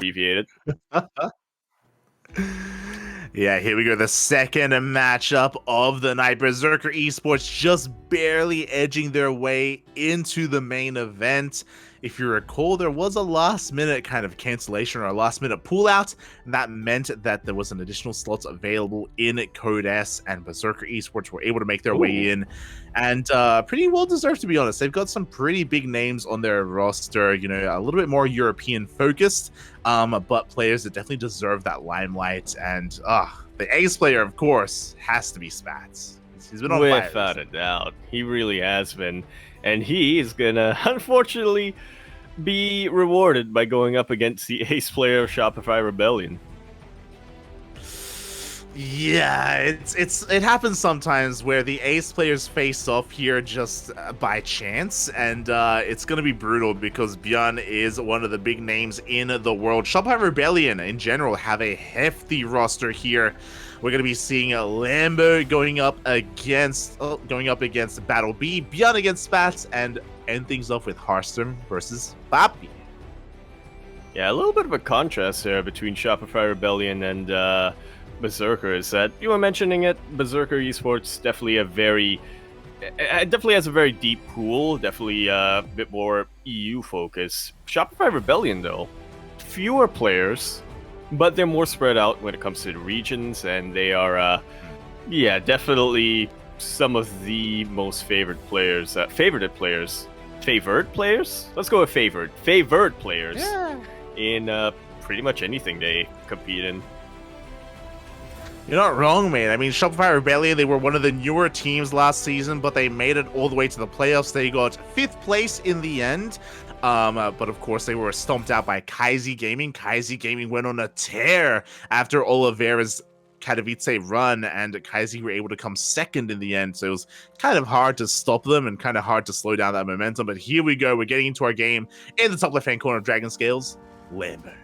abbreviated. Yeah, here we go. The second matchup of the night. Berserker eSports just barely edging their way into the main event. If you recall, there was a last-minute kind of cancellation or a last-minute pullout, and that meant that there was an additional slots available in Code S, and Berserker eSports were able to make their way in, and pretty well deserved, to be honest. They've got some pretty big names on their roster, you know, a little bit more European-focused, but players that definitely deserve that limelight, and the ace player, of course, has to be Spatz. He's been on fire. Without a doubt. He really has been. And he is going to, unfortunately, be rewarded by going up against the ace player of Shopify Rebellion. Yeah, it happens sometimes where the ace players face off here just by chance, and it's gonna be brutal because ByuN is one of the big names in the world. Shopify Rebellion in general have a hefty roster here. We're gonna be seeing Lambo going up against BattleB, ByuN against Spatz, and end things off with Harstem versus PAPI. Yeah, a little bit of a contrast there between Shopify Rebellion and Berserker is that you were mentioning it. Berserker eSports definitely has a very deep pool, definitely a bit more EU focus. Shopify Rebellion though, fewer players, but they're more spread out when it comes to the regions, and they are definitely some of the most favored players. Let's go with favored players in pretty much anything they compete in. You're not wrong, man. I mean, Shopify Rebellion, they were one of the newer teams last season, but they made it all the way to the playoffs. They got 5th place in the end. But of course, they were stomped out by CranKy Gaming. CranKy Gaming went on a tear after Oliveira's Katowice run, and CranKy were able to come second in the end. So it was kind of hard to stop them and kind of hard to slow down that momentum. But here we go. We're getting into our game in the top left-hand corner of Dragon Scales. Lambo.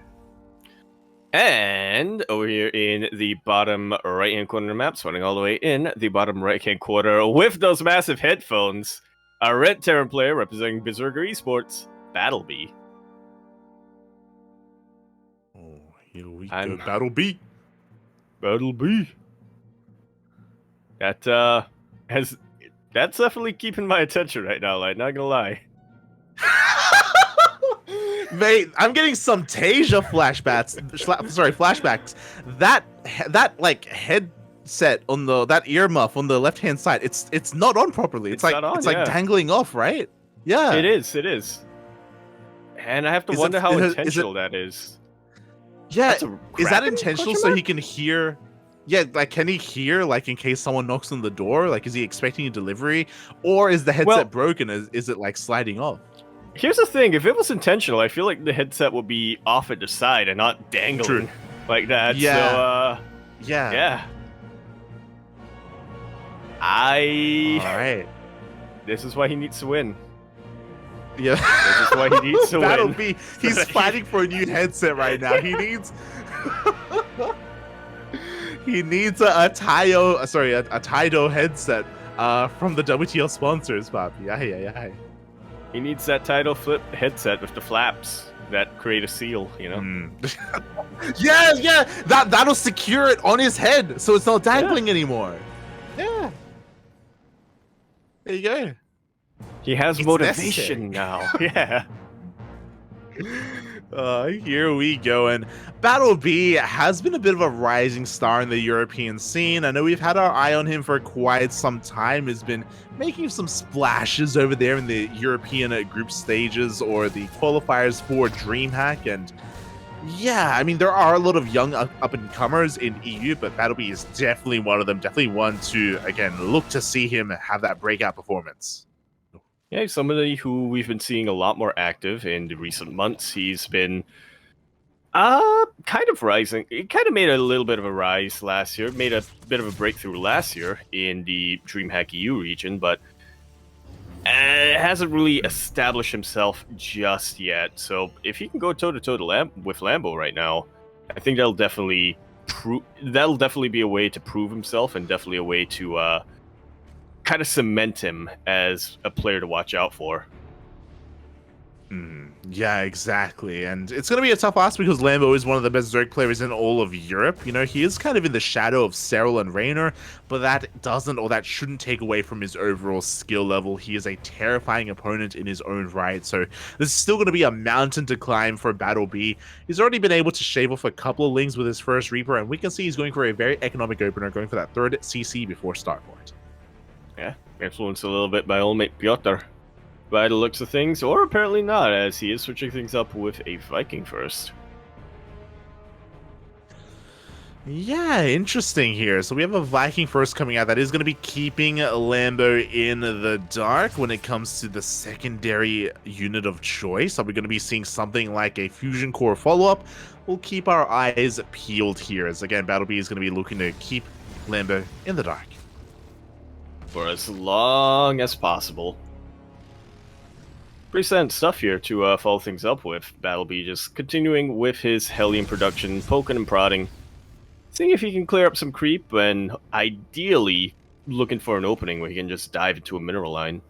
And over here in the bottom right-hand corner of the map, swinging all the way in the bottom right-hand corner with those massive headphones, a red Terran player representing Berserker eSports, BattleB. Oh, here we go, BattleB. BattleB. That's definitely keeping my attention right now, like, not gonna lie. Mate, I'm getting some Tasia flashbacks. That like headset on that earmuff on the left hand side. It's not on properly. It's like dangling off, right? Yeah, it is. And I have to wonder how intentional that is. Yeah, is that intentional so he can hear? Yeah, like can he hear like in case someone knocks on the door? Like is he expecting a delivery, or is the headset broken? Is it like sliding off? Here's the thing, if it was intentional, I feel like the headset would be off at the side and not dangling like that. Yeah. So, yeah. Alright. This is why he needs to win. Yeah. This is why he needs to win. He's fighting for a new headset right now. He needs a Taido headset from the WTL sponsors, Papi. Aye. He needs that Tidal flip headset with the flaps that create a seal, you know? Yeah. That'll secure it on his head so it's not dangling anymore. Yeah. There you go. He has motivation now. Yeah. Here we go, and BattleB has been a bit of a rising star in the European scene. I know we've had our eye on him for quite some time. He's been making some splashes over there in the European group stages or the qualifiers for DreamHack, and yeah, I mean, there are a lot of young up-and-comers in EU, but BattleB is definitely one of them, definitely one to, again, look to see him have that breakout performance. Yeah, he's somebody who we've been seeing a lot more active in the recent months. He's been kind of rising. He kind of made a little bit of a rise last year, made a bit of a breakthrough last year in the DreamHack EU region, but hasn't really established himself just yet. So if he can go toe-to-toe with Lambo right now, I think that'll definitely be a way to prove himself, and definitely a way to kind of cement him as a player to watch out for. Yeah, exactly. And it's going to be a tough ask because Lambo is one of the best Zerg players in all of Europe. You know, he is kind of in the shadow of Cyril and Raynor, but that doesn't or that shouldn't take away from his overall skill level. He is a terrifying opponent in his own right. So this is still going to be a mountain to climb for BattleB. He's already been able to shave off a couple of lings with his first Reaper, and we can see he's going for a very economic opener, going for that third CC before Starport. Yeah, influenced a little bit by old mate Piotr. By the looks of things, or apparently not, as he is switching things up with a Viking first. Yeah, interesting here. So we have a Viking first coming out that is going to be keeping Lambo in the dark when it comes to the secondary unit of choice. Are we going to be seeing something like a Fusion Core follow-up? We'll keep our eyes peeled here, as again, BattleB is going to be looking to keep Lambo in the dark for as long as possible. Pretty sad stuff here to follow things up with. BattleB just continuing with his Hellion production, poking and prodding, seeing if he can clear up some creep, and ideally looking for an opening where he can just dive into a mineral line.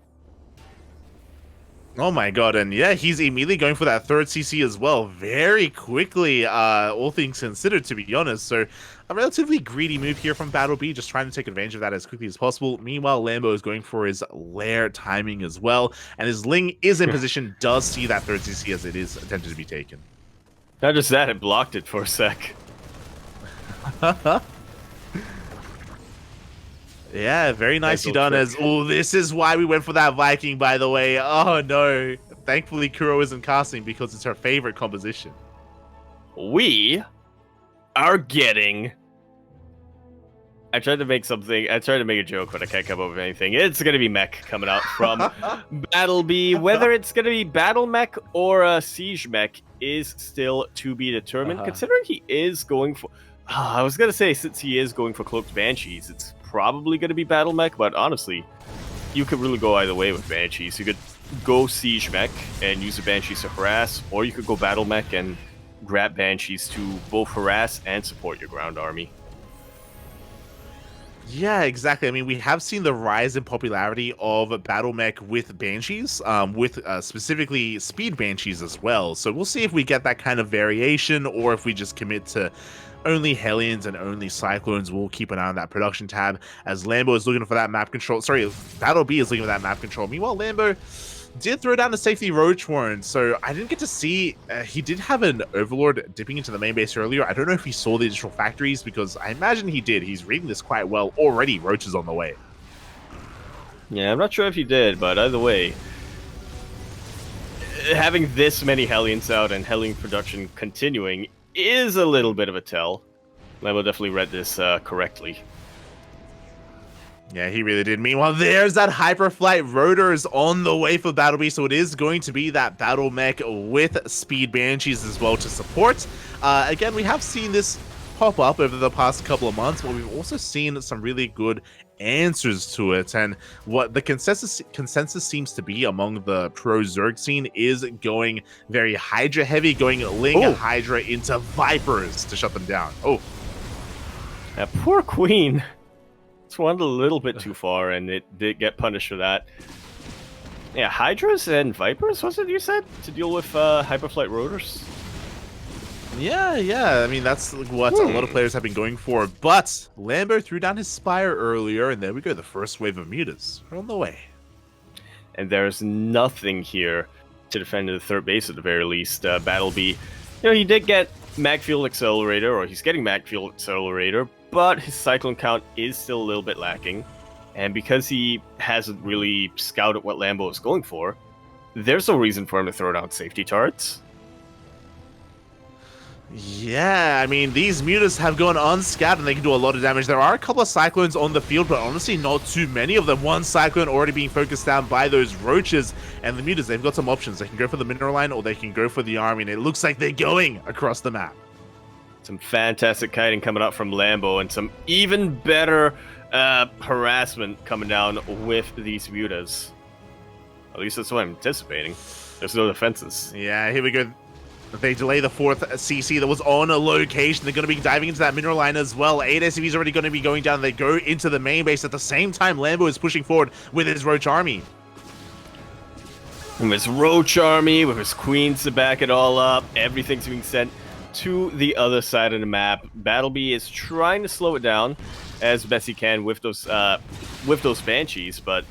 Oh my god, and yeah, he's immediately going for that third CC as well, very quickly, all things considered, to be honest. So a relatively greedy move here from BattleB, just trying to take advantage of that as quickly as possible. Meanwhile, Lambo is going for his lair timing as well, and his Ling is in position, does see that third CC as it is attempted to be taken. Not just that, it blocked it for a sec. Yeah, very nicely done. As this is why we went for that Viking, by the way. Oh no, thankfully Kuro isn't casting because it's her favorite composition. We are getting... I tried to make a joke, but I can't come up with anything. It's going to be mech coming out from BattleB. Whether it's going to be battle mech or a siege mech is still to be determined, considering he is going for... I was going to say, since he is going for Cloaked Banshees, it's probably going to be battle mech, but honestly, you could really go either way with Banshees. You could go siege mech and use the Banshees to harass, or you could go battle mech and grab Banshees to both harass and support your ground army. Yeah, exactly. I mean, we have seen the rise in popularity of battle mech with Banshees, with specifically speed Banshees as well. So we'll see if we get that kind of variation, or if we just commit to only Hellions and only Cyclones. We'll keep an eye on that production tab, as Lambo is looking for that map control. Sorry, BattleB is looking for that map control. Meanwhile, Lambo did throw down the safety Roach Warren, so I didn't get to see... he did have an Overlord dipping into the main base earlier. I don't know if he saw the additional factories, because I imagine he did. He's reading this quite well already. Roach is on the way. Yeah, I'm not sure if he did, but either way, having this many Hellions out and Hellion production continuing is a little bit of a tell. Lambo definitely read this correctly. Yeah, he really did. Meanwhile, there's that Hyperflight Rotors on the way for BattleB, so it is going to be that battle mech with Speed Banshees as well to support. Again, we have seen this pop up over the past couple of months, but we've also seen some really good answers to it, and what the consensus seems to be among the pro Zerg scene is going very Hydra heavy, going Ling Hydra into Vipers to shut them down. That poor Queen. It's went a little bit too far, and it did get punished for that. Yeah, Hydras and Vipers, was it you said? To deal with Hyperflight Rotors? Yeah. I mean, that's what a lot of players have been going for. But Lambo threw down his Spire earlier, and there we go. The first wave of mutas are on the way. And there's nothing here to defend the third base at the very least. BattleB, you know, he did get Magfield Accelerator, or he's getting Magfield Accelerator, but his Cyclone count is still a little bit lacking. And because he hasn't really scouted what Lambo is going for, there's no reason for him to throw down safety turrets. Yeah, I mean, these mutas have gone unscouted and they can do a lot of damage. There are a couple of Cyclones on the field, but honestly not too many of them. One Cyclone already being focused down by those Roaches, and the mutas, they've got some options. They can go for the mineral line or they can go for the army, and it looks like they're going across the map. Some fantastic kiting coming up from Lambo, and some even better harassment coming down with these mutas. At least that's what I'm anticipating. There's no defenses. Yeah, here we go. They delay the fourth CC that was on a location. They're going to be diving into that mineral line as well. 8 SCVs already going to be going down. They go into the main base. At the same time, Lambo is pushing forward with his Roach army. With his Roach Army, with his Queens to back it all up, everything's being sent to the other side of the map. BattleB is trying to slow it down as best he can with those Banshees, but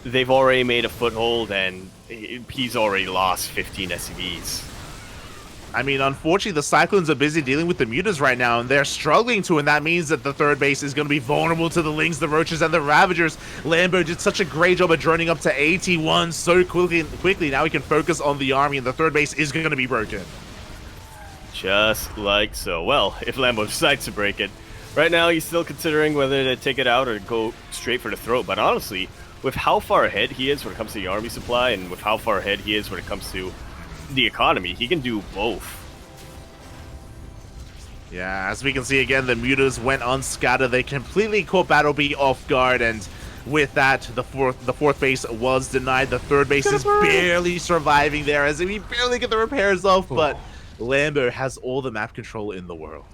they've already made a foothold, and he's already lost 15 SCVs. I mean, unfortunately, the Cyclones are busy dealing with the Mutas right now, and they're struggling to, and that means that the third base is going to be vulnerable to the Lings, the Roaches, and the Ravagers. Lambo did such a great job of droning up to 81 so quickly. Now he can focus on the army, and the third base is going to be broken. Just like so. Well, if Lambo decides to break it, right now he's still considering whether to take it out or go straight for the throat, but honestly, with how far ahead he is when it comes to the army supply, and with how far ahead he is when it comes to the economy, he can do both. Yeah, as we can see again, the Mutas went unscattered. They completely caught BattleB off guard, and with that, the fourth base was denied. The third base is barely surviving there, as we barely get the repairs off, but Lambo has all the map control in the world.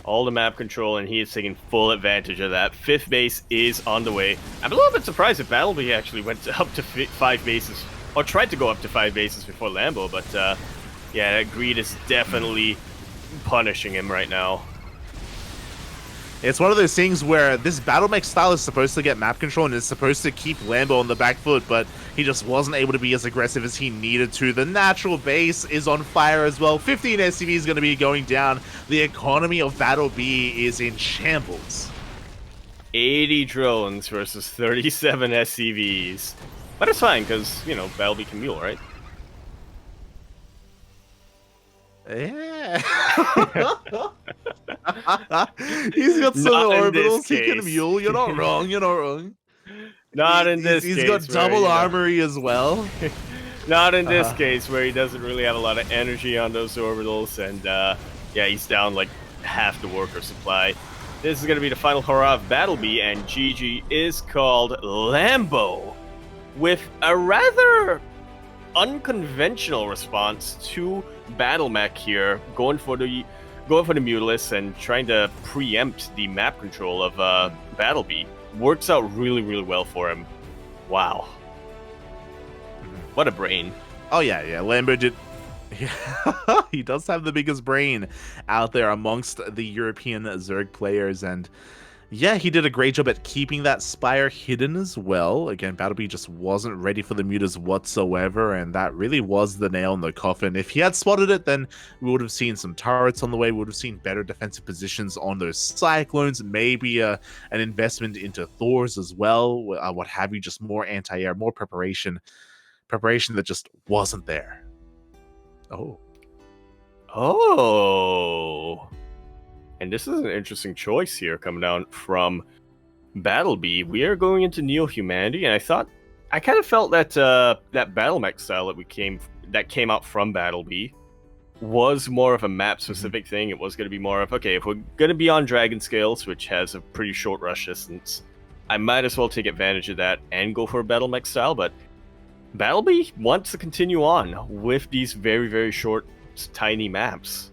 All the map control, and he is taking full advantage of that. Fifth base is on the way. I'm a little bit surprised if BattleB actually went up to 5 bases, or tried to go up to 5 bases before Lambo, but yeah, that greed is definitely punishing him right now. It's one of those things where this battle mech style is supposed to get map control and is supposed to keep Lambo on the back foot, but he just wasn't able to be as aggressive as he needed to. The natural base is on fire as well. 15 SCV is going to be going down. The economy of BattleB is in shambles. 80 drones versus 37 SCVs. But it's fine, because, you know, BattleB can mule, right? Yeah. He's got some orbitals. He can mule. You're not wrong. You're not wrong. Not in this case. He's got double armory as well. Not in this case, where he doesn't really have a lot of energy on those orbitals, and yeah, he's down like half the worker supply. This is going to be the final hurrah of BattleB, and GG is called Lambo, with a rather unconventional response to Battle Mech here, going for the Mutalisk and trying to preempt the map control of BattleB. Works out really, really well for him. Wow. What a brain. Oh yeah, Lambo did. He does have the biggest brain out there amongst the European Zerg players, and yeah, he did a great job at keeping that Spire hidden as well. Again, BattleB just wasn't ready for the Mutas whatsoever, and that really was the nail in the coffin. If he had spotted it, then we would have seen some turrets on the way, we would have seen better defensive positions on those Cyclones, maybe an investment into Thors as well, what have you, just more anti-air, more preparation that just wasn't there. Oh. And this is an interesting choice here coming down from BattleB. We are going into Neo-Humanity, and I kind of felt that that battle mech style that came out from BattleB was more of a map-specific thing. It was going to be more of, okay, if we're going to be on Dragon Scales, which has a pretty short rush distance, I might as well take advantage of that and go for a battle mech style, but BattleB wants to continue on with these very, very short, tiny maps.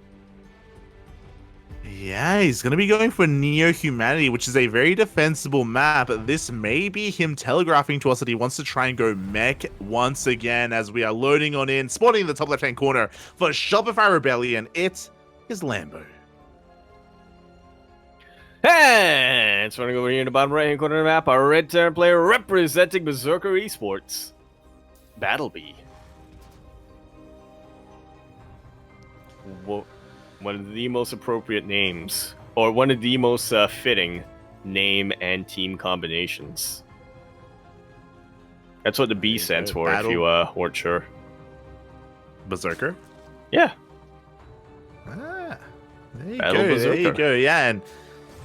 Yeah, he's going to be going for Neo-Humanity, which is a very defensible map. This may be him telegraphing to us that he wants to try and go mech once again, as we are loading on in, spawning in the top left-hand corner for Shopify Rebellion. It is Lambo. And it's running over here in the bottom right-hand corner of the map, our red Terran player representing Berserker eSports, BattleB. One of the most appropriate names, or one of the most fitting name and team combinations. That's what the B stands for, if you weren't sure. Berserker? Yeah. There you Battle go. Berserker. There you go. Yeah, and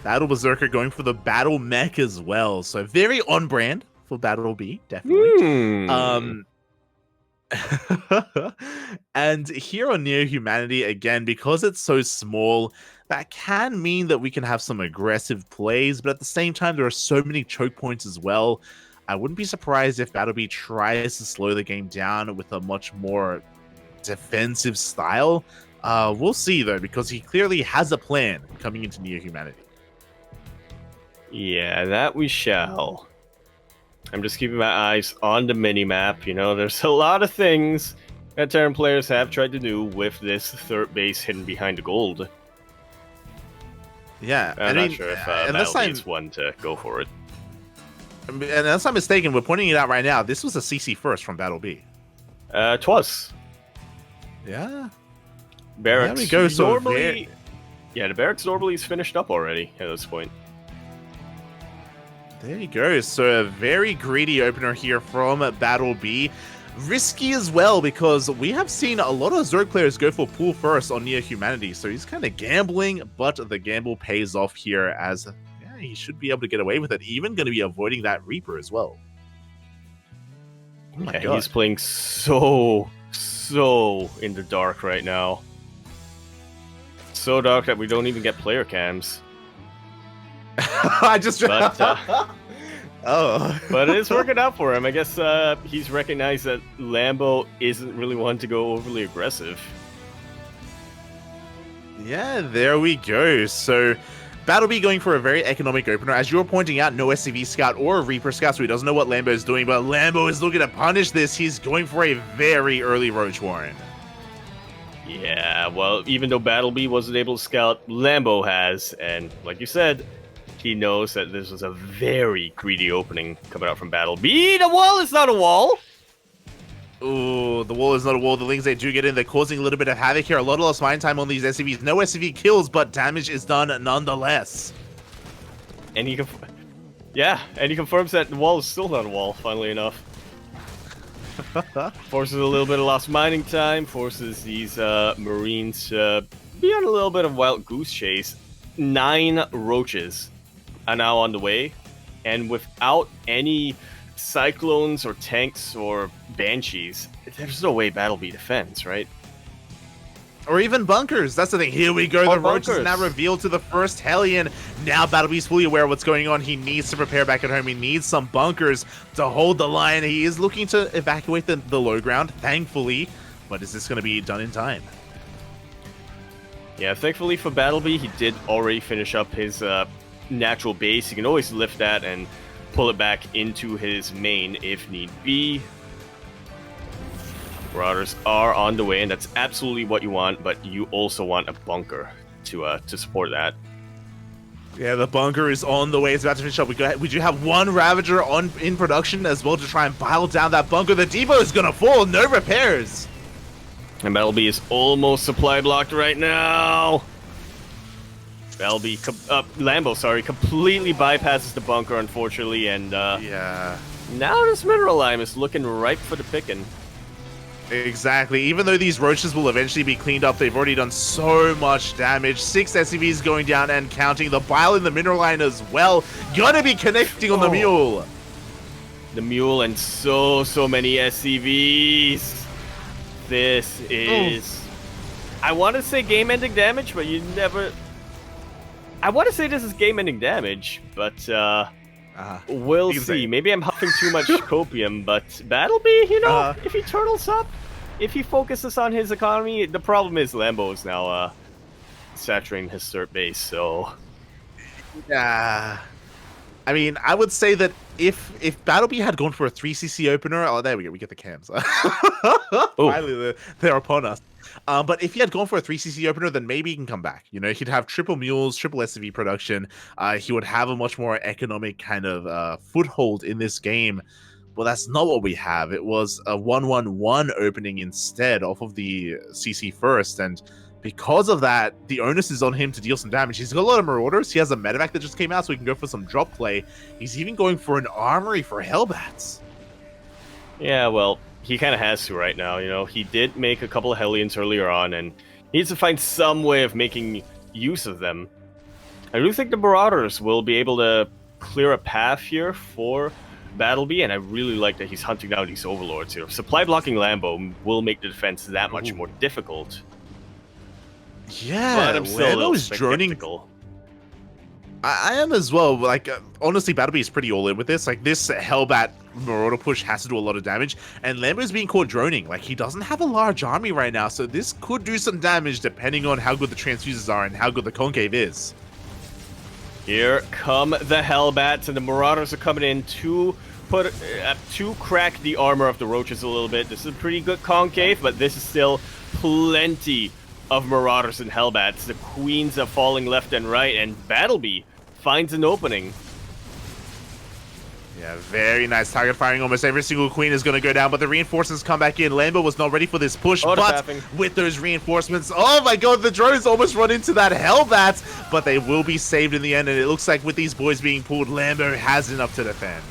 Battle Berserker going for the Battle Mech as well. So very on brand for BattleB, definitely. And here on Neo-Humanity, again, because it's so small, that can mean that we can have some aggressive plays, but at the same time, there are so many choke points as well. I wouldn't be surprised if BattleB tries to slow the game down with a much more defensive style. We'll see, though, because he clearly has a plan coming into Neo-Humanity. Yeah, that we shall. I'm just keeping my eyes on the mini-map. You know, there's a lot of things that Terran players have tried to do with this third base hidden behind the gold. Yeah, I'm not sure if BattleB is one to go for it. And unless I'm mistaken, we're pointing it out right now. This was a CC first from BattleB. Twas. Yeah. Barracks. There we go. So normally, yeah, the barracks normally is finished up already at this point. There you go. So a very greedy opener here from BattleB. Risky as well, because we have seen a lot of Zerg players go for pool first on Near Humanity. So he's kind of gambling, but the gamble pays off here as he should be able to get away with it. Even going to be avoiding that Reaper as well. Oh my God. He's playing so in the dark right now. So dark that we don't even get player cams. I just... Oh. But it's working out for him. I guess he's recognized that Lambo isn't really one to go overly aggressive. Yeah, there we go. So BattleB going for a very economic opener. As you were pointing out, no SCV Scout or a Reaper Scout, so he doesn't know what Lambo is doing, but Lambo is looking to punish this. He's going for a very early Roach Warren. Yeah, well, even though BattleB wasn't able to scout, Lambo has, and like you said, he knows that this was a very greedy opening coming out from BattleB. The wall is not a wall! Ooh, the wall is not a wall. The Lings, they do get in. They're causing a little bit of havoc here. A lot of lost mine time on these SCVs. No SCV kills, but damage is done nonetheless. And he confirms that the wall is still not a wall, funnily enough. Forces a little bit of lost mining time, forces these Marines to be on a little bit of wild goose chase. 9 roaches are now on the way, and without any cyclones or tanks or banshees, there's no way BattleB defends, right? Or even bunkers. That's the thing. Here we go. The roach is now revealed to the first Hellion. Now BattleB's fully aware of what's going on. He needs to prepare back at home. He needs some bunkers to hold the line. He is looking to evacuate the low ground, thankfully. But is this going to be done in time? Yeah, thankfully for BattleB, he did already finish up his natural base. He can always lift that and pull it back into his main if need be. Marauders are on the way, and that's absolutely what you want, but you also want a bunker to support that. Yeah, the bunker is on the way. It's about to finish up. We do have one Ravager in production as well to try and pile down that bunker. The depot is going to fall. No repairs. And BattleB is almost supply blocked right now. Lambo, completely bypasses the bunker, unfortunately, and yeah. Now this mineral lime is looking ripe for the picking. Exactly. Even though these roaches will eventually be cleaned up, they've already done so much damage. 6 SCVs going down and counting. The bile in the mineral line as well. Gonna be connecting on the mule. The mule and so many SCVs. This is... I want to say game-ending damage, but you never... I want to say this is game-ending damage, but we'll see. Maybe I'm huffing too much copium, but BattleB, you know, if he turtles up, if he focuses on his economy, the problem is Lambo is now saturating his third base, so... Yeah. I mean, I would say that if BattleB had gone for a 3cc opener... Oh, there we go. We get the cams. Finally, they're upon us. But if he had gone for a 3cc opener, then maybe he can come back. You know, he'd have triple mules, triple SCV production. He would have a much more economic kind of foothold in this game. Well, that's not what we have. It was a 1-1-1 opening instead off of the CC first. And because of that, the onus is on him to deal some damage. He's got a lot of Marauders. He has a medevac that just came out, so he can go for some drop play. He's even going for an armory for Hellbats. Yeah, well... He kind of has to right now, you know. He did make a couple of Hellions earlier on, and he needs to find some way of making use of them. I do think the Marauders will be able to clear a path here for BattleB, and I really like that he's hunting down these Overlords here. Supply blocking Lambo will make the defense that much more difficult. Yeah, but I'm still a little droning. I am as well. Like, honestly, BattleB is pretty all in with this. Like, this Hellbat Marauder push has to do a lot of damage, and Lambo's being caught droning. Like, he doesn't have a large army right now, so this could do some damage depending on how good the transfuses are and how good the concave is. Here come the Hellbats, and the Marauders are coming in to to crack the armor of the roaches a little bit. This is a pretty good concave, but this is still plenty of marauders and hellbats. The queens are falling left and right, and BattleB finds an opening. Yeah, very nice target firing. Almost every single queen is going to go down, but the reinforcements come back in. Lambo was not ready for this push, but with those reinforcements, oh my god, the drones almost run into that Hellbat, but they will be saved in the end, and it looks like with these boys being pulled, Lambo has enough to defend.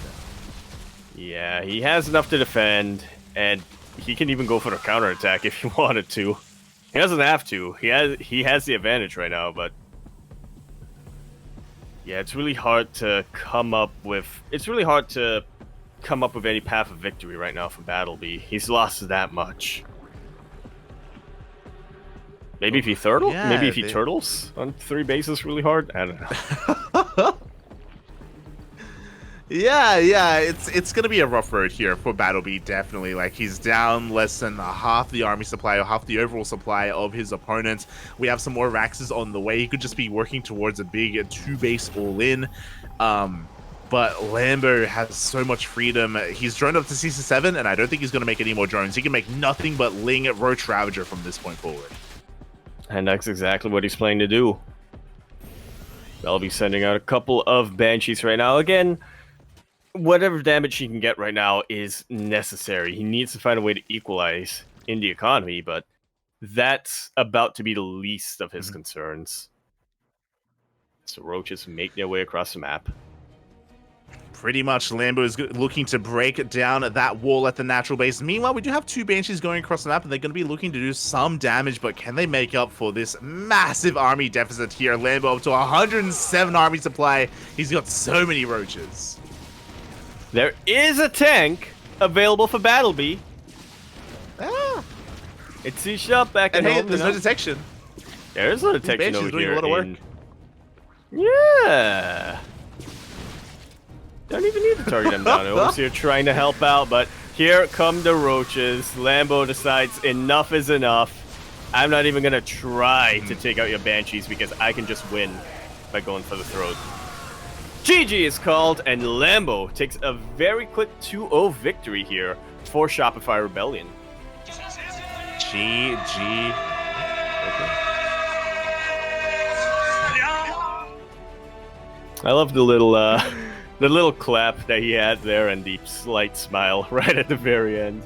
Yeah, he has enough to defend, and he can even go for the counterattack if he wanted to. He doesn't have to. He has the advantage right now, but yeah, it's really hard to come up with. It's really hard to come up with any path of victory right now for BattleB. He's lost that much. Maybe if he maybe if he turtles on 3 bases really hard. I don't know. Yeah, it's gonna be a rough road here for BattleB, definitely. Like, he's down less than half the army supply, or half the overall supply of his opponent. We have some more Raxes on the way. He could just be working towards a big 2-base all-in. But Lambo has so much freedom. He's droned up to CC7, and I don't think he's gonna make any more drones. He can make nothing but Ling Roach Ravager from this point forward. And that's exactly what he's planning to do. I'll be sending out a couple of Banshees right now. Again, whatever damage he can get right now is necessary. He needs to find a way to equalize in the economy, but that's about to be the least of his concerns. So roaches make their way across the map. Pretty much, Lambo is looking to break down that wall at the natural base. Meanwhile, we do have 2 Banshees going across the map, and they're going to be looking to do some damage, but can they make up for this massive army deficit here? Lambo up to 107 army supply. He's got so many roaches. There is a tank available for BattleB. Ah. It's C-Shop back at home. Hey, there's no detection. There is no detection over doing here. A lot of work. Yeah. Don't even need to target them down. Over here trying to help out, but here come the roaches. Lambo decides enough is enough. I'm not even going to try to take out your Banshees because I can just win by going for the throat. GG is called, and Lambo takes a very quick 2-0 victory here for Shopify Rebellion. GG. I love the little clap that he had there and the slight smile right at the very end.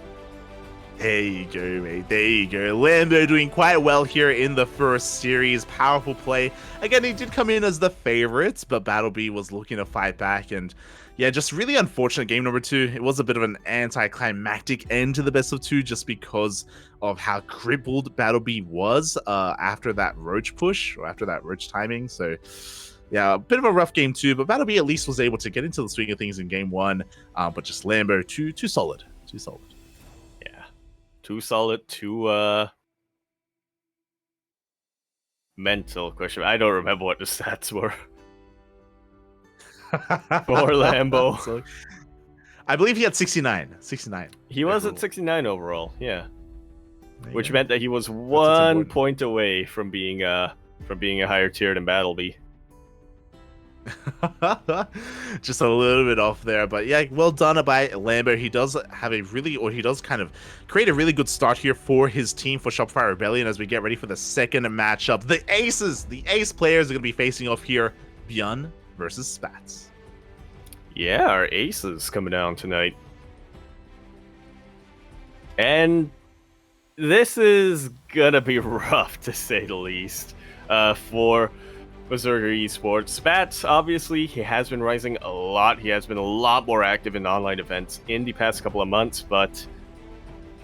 There you go, mate. There you go. Lambo doing quite well here in the first series. Powerful play. Again, he did come in as the favorites, but BattleB was looking to fight back. And yeah, just really unfortunate game number 2. It was a bit of an anticlimactic end to the best of 2 just because of how crippled BattleB was after that roach push, or after that roach timing. So yeah, a bit of a rough game 2, but BattleB at least was able to get into the swing of things in game 1. But just Lambo, too solid. Too solid. Too solid, too mental question. I don't remember what the stats were for Lambo. So, I believe he had 69. He was at 69 overall, yeah. Which meant that he was 1 point away from being a higher tier than BattleB. Just a little bit off there, but yeah, well done by Lambo. He does have he does kind of create a really good start here for his team, for Shopify Rebellion, as we get ready for the second matchup. The ace players are going to be facing off here. ByuN versus Spatz. Yeah, our aces coming down tonight. And this is gonna be rough, to say the least, for Berserker eSports. Spatz, obviously, he has been rising a lot. He has been a lot more active in online events in the past couple of months, but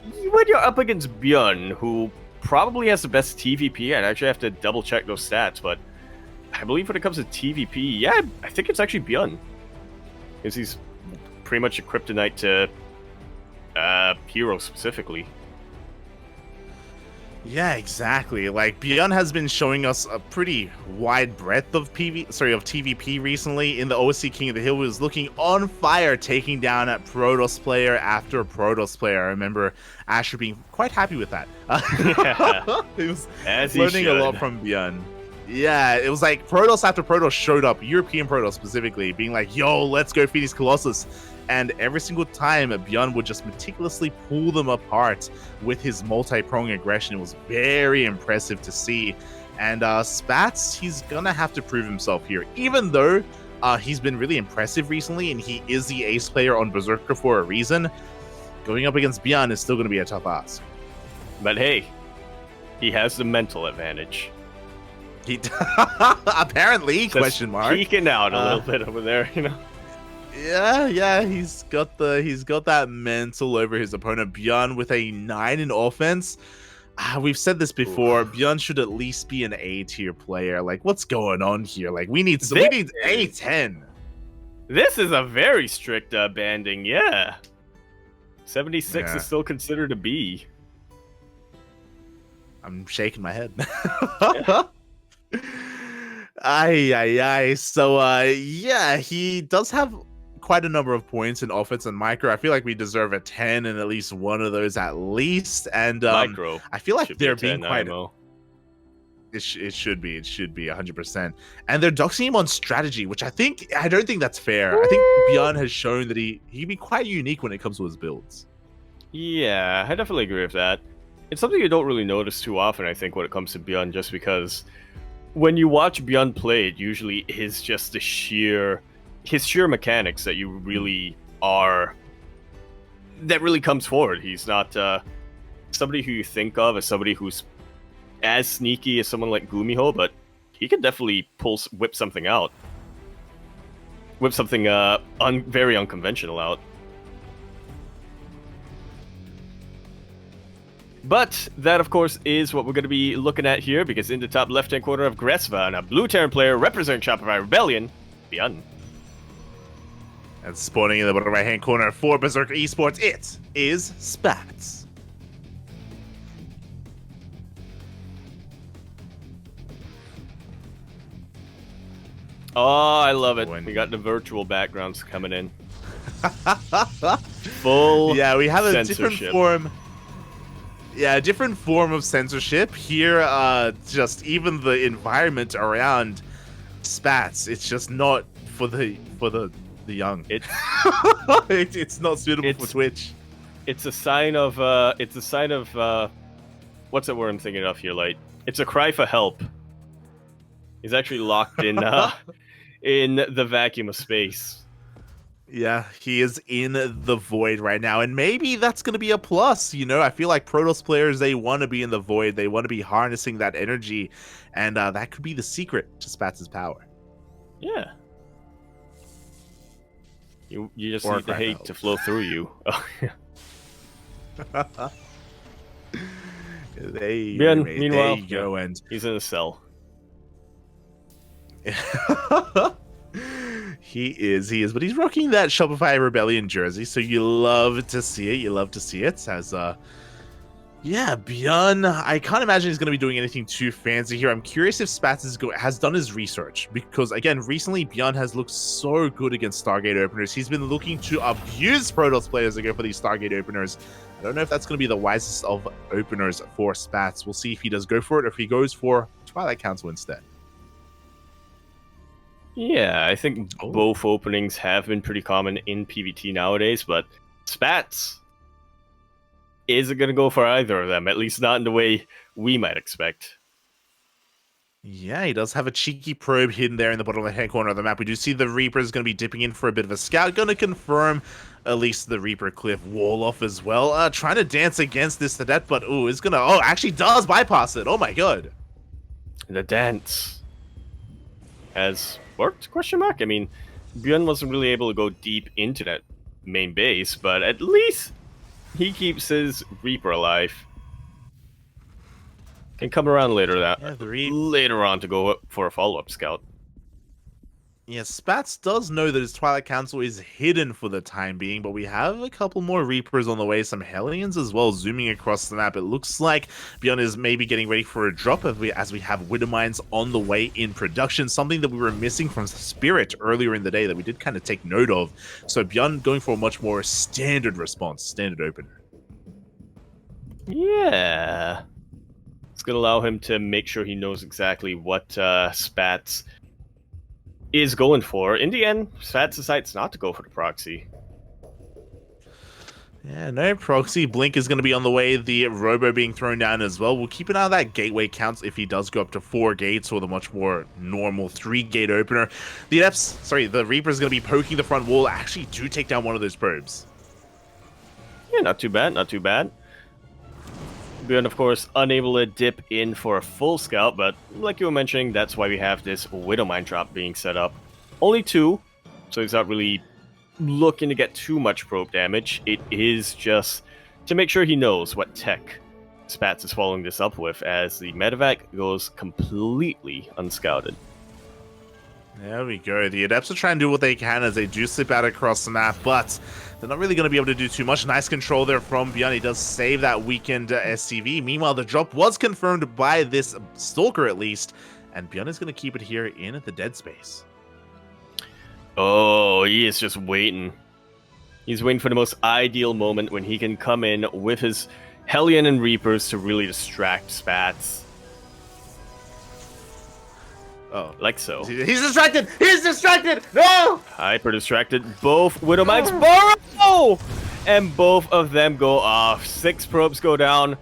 when you're up against ByuN, who probably has the best TVP, I'd actually have to double check those stats, but I believe when it comes to TVP, yeah, I think it's actually ByuN, because he's pretty much a kryptonite to Hero specifically. Yeah, exactly. Like, ByuN has been showing us a pretty wide breadth of TVP recently. In the OSC King of the Hill, he was looking on fire, taking down a Protoss player after Protoss player. I remember Asher being quite happy with that. Yeah. He was learning a lot from ByuN. Yeah, it was like Protoss after Protoss showed up, European Protoss specifically, being like, yo, let's go Phoenix Colossus. and every single time ByuN would just meticulously pull them apart with his multi-prong aggression. It was very impressive to see. And Spatz, he's gonna have to prove himself here, even though he's been really impressive recently, and he is the ace player on Berserker for a reason. Going up against ByuN is still going to be a tough ask. But hey, he has the mental advantage. He apparently, Just question mark, peeking out a little bit over there, you know. Yeah, he's got that mental over his opponent. ByuN with a 9 in offense. We've said this before. ByuN should at least be an A tier player. Like, what's going on here? Like, we need A10. This is a very strict banding. Yeah, 76 is still considered a B. I'm shaking my head. Ay. So, yeah, he does have quite a number of points in offense and micro. I feel like we deserve a 10 and at least one of those at least. And micro, I feel like they're being quite. IMO. It should be 100%. And they're doxing him on strategy, which I don't think that's fair. I think ByuN has shown that he can be quite unique when it comes to his builds. Yeah, I definitely agree with that. It's something you don't really notice too often, I think, when it comes to ByuN, just because when you watch ByuN play, it usually is just his sheer mechanics that you really that really comes forward. He's not somebody who you think of as somebody who's as sneaky as someone like Gumiho, but he can definitely whip something out. Whip something very unconventional out. But that, of course, is what we're going to be looking at here, because in the top left-hand corner of Gresva, and a blue Terran player representing Shopify Rebellion, ByuN. And spawning in the bottom right-hand corner for Berserker eSports, it is Spatz. Oh, I love it. We got the virtual backgrounds coming in. Full Yeah, we have a censorship. different form. Yeah, a different form of censorship. Here, just even the environment around Spatz, it's just not for the young. It's not suitable for Twitch. It's a sign of what's that word I'm thinking of here, Light? It's a cry for help. He's actually locked in in the vacuum of space. Yeah, he is in the void right now, and maybe that's going to be a plus. You know, I feel like Protoss players, they want to be in the void. They want to be harnessing that energy, and that could be the secret to Spatz's power. Yeah. You just need the hate to flow through you. Meanwhile, you go, and he's in a cell. He is, but he's rocking that Shopify Rebellion jersey, so you love to see it. As yeah, ByuN, I can't imagine he's going to be doing anything too fancy here. I'm curious if Spatz has done his research, because again, recently ByuN has looked so good against Stargate openers. He's been looking to abuse Protoss players to go for these Stargate openers. I don't know if that's going to be the wisest of openers for Spatz. We'll see if he does go for it, or if he goes for Twilight Council instead. Yeah, I think both openings have been pretty common in PvT nowadays, but Spatz isn't going to go for either of them, at least not in the way we might expect. Yeah, he does have a cheeky probe hidden there in the bottom left-hand corner of the map. We do see the Reaper is going to be dipping in for a bit of a scout, going to confirm at least the Reaper Cliff wall off as well. Trying to dance against this Cadet, but is going to... actually does bypass it. Oh my god. The dance has worked, question mark? I mean, ByuN wasn't really able to go deep into that main base, but at least he keeps his Reaper alive. Can come around later later on to go for a follow-up scout. Yeah, Spatz does know that his Twilight Council is hidden for the time being, but we have a couple more Reapers on the way, some Hellions as well, zooming across the map. It looks like ByuN is maybe getting ready for a drop as we have Widowmines on the way in production, something that we were missing from Spirit earlier in the day that we did kind of take note of. So ByuN going for a much more standard response, standard opener. Yeah. It's going to allow him to make sure he knows exactly what Spatz is going for. In the end, Spatz decides not to go for the proxy. Yeah, no proxy. Blink is going to be on the way. The Robo being thrown down as well. We'll keep an eye on that gateway counts if he does go up to 4 gates or the much more normal 3-gate opener. The Reaper is going to be poking the front wall. Actually do take down one of those probes. Yeah, not too bad, not too bad. ByuN, of course, unable to dip in for a full scout, but like you were mentioning, that's why we have this Widowmine drop being set up. Only 2, so he's not really looking to get too much probe damage. It is just to make sure he knows what tech Spatz is following this up with, as the medevac goes completely unscouted. There we go. The Adepts are trying to do what they can as they do slip out across the map, but they're not really going to be able to do too much. Nice control there from ByuN. He does save that weakened SCV. Meanwhile, the drop was confirmed by this Stalker at least, and ByuN is going to keep it here in the dead space. Oh, he is just waiting. He's waiting for the most ideal moment when he can come in with his Hellion and Reapers to really distract Spatz. Oh, like so. He's distracted! He's distracted! No! Hyper distracted. Both Widowmines borrow! And both of them go off. 6 probes go down.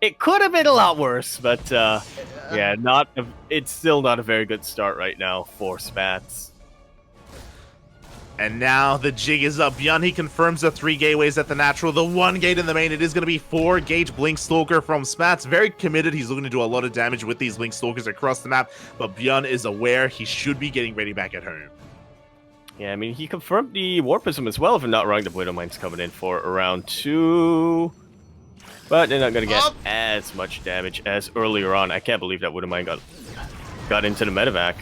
It could have been a lot worse, but yeah, it's still not a very good start right now for Spatz. And now the jig is up. ByuN, he confirms the 3 gateways at the natural. The 1 gate in the main. It is going to be 4-gate Blink Stalker from Spatz. Very committed. He's looking to do a lot of damage with these Blink Stalkers across the map. But ByuN is aware he should be getting ready back at home. Yeah, I mean, he confirmed the Warpism as well, if I'm not wrong. The Widowmine's coming in for around 2. But they're not going to get as much damage as earlier on. I can't believe that Widowmine got into the medevac.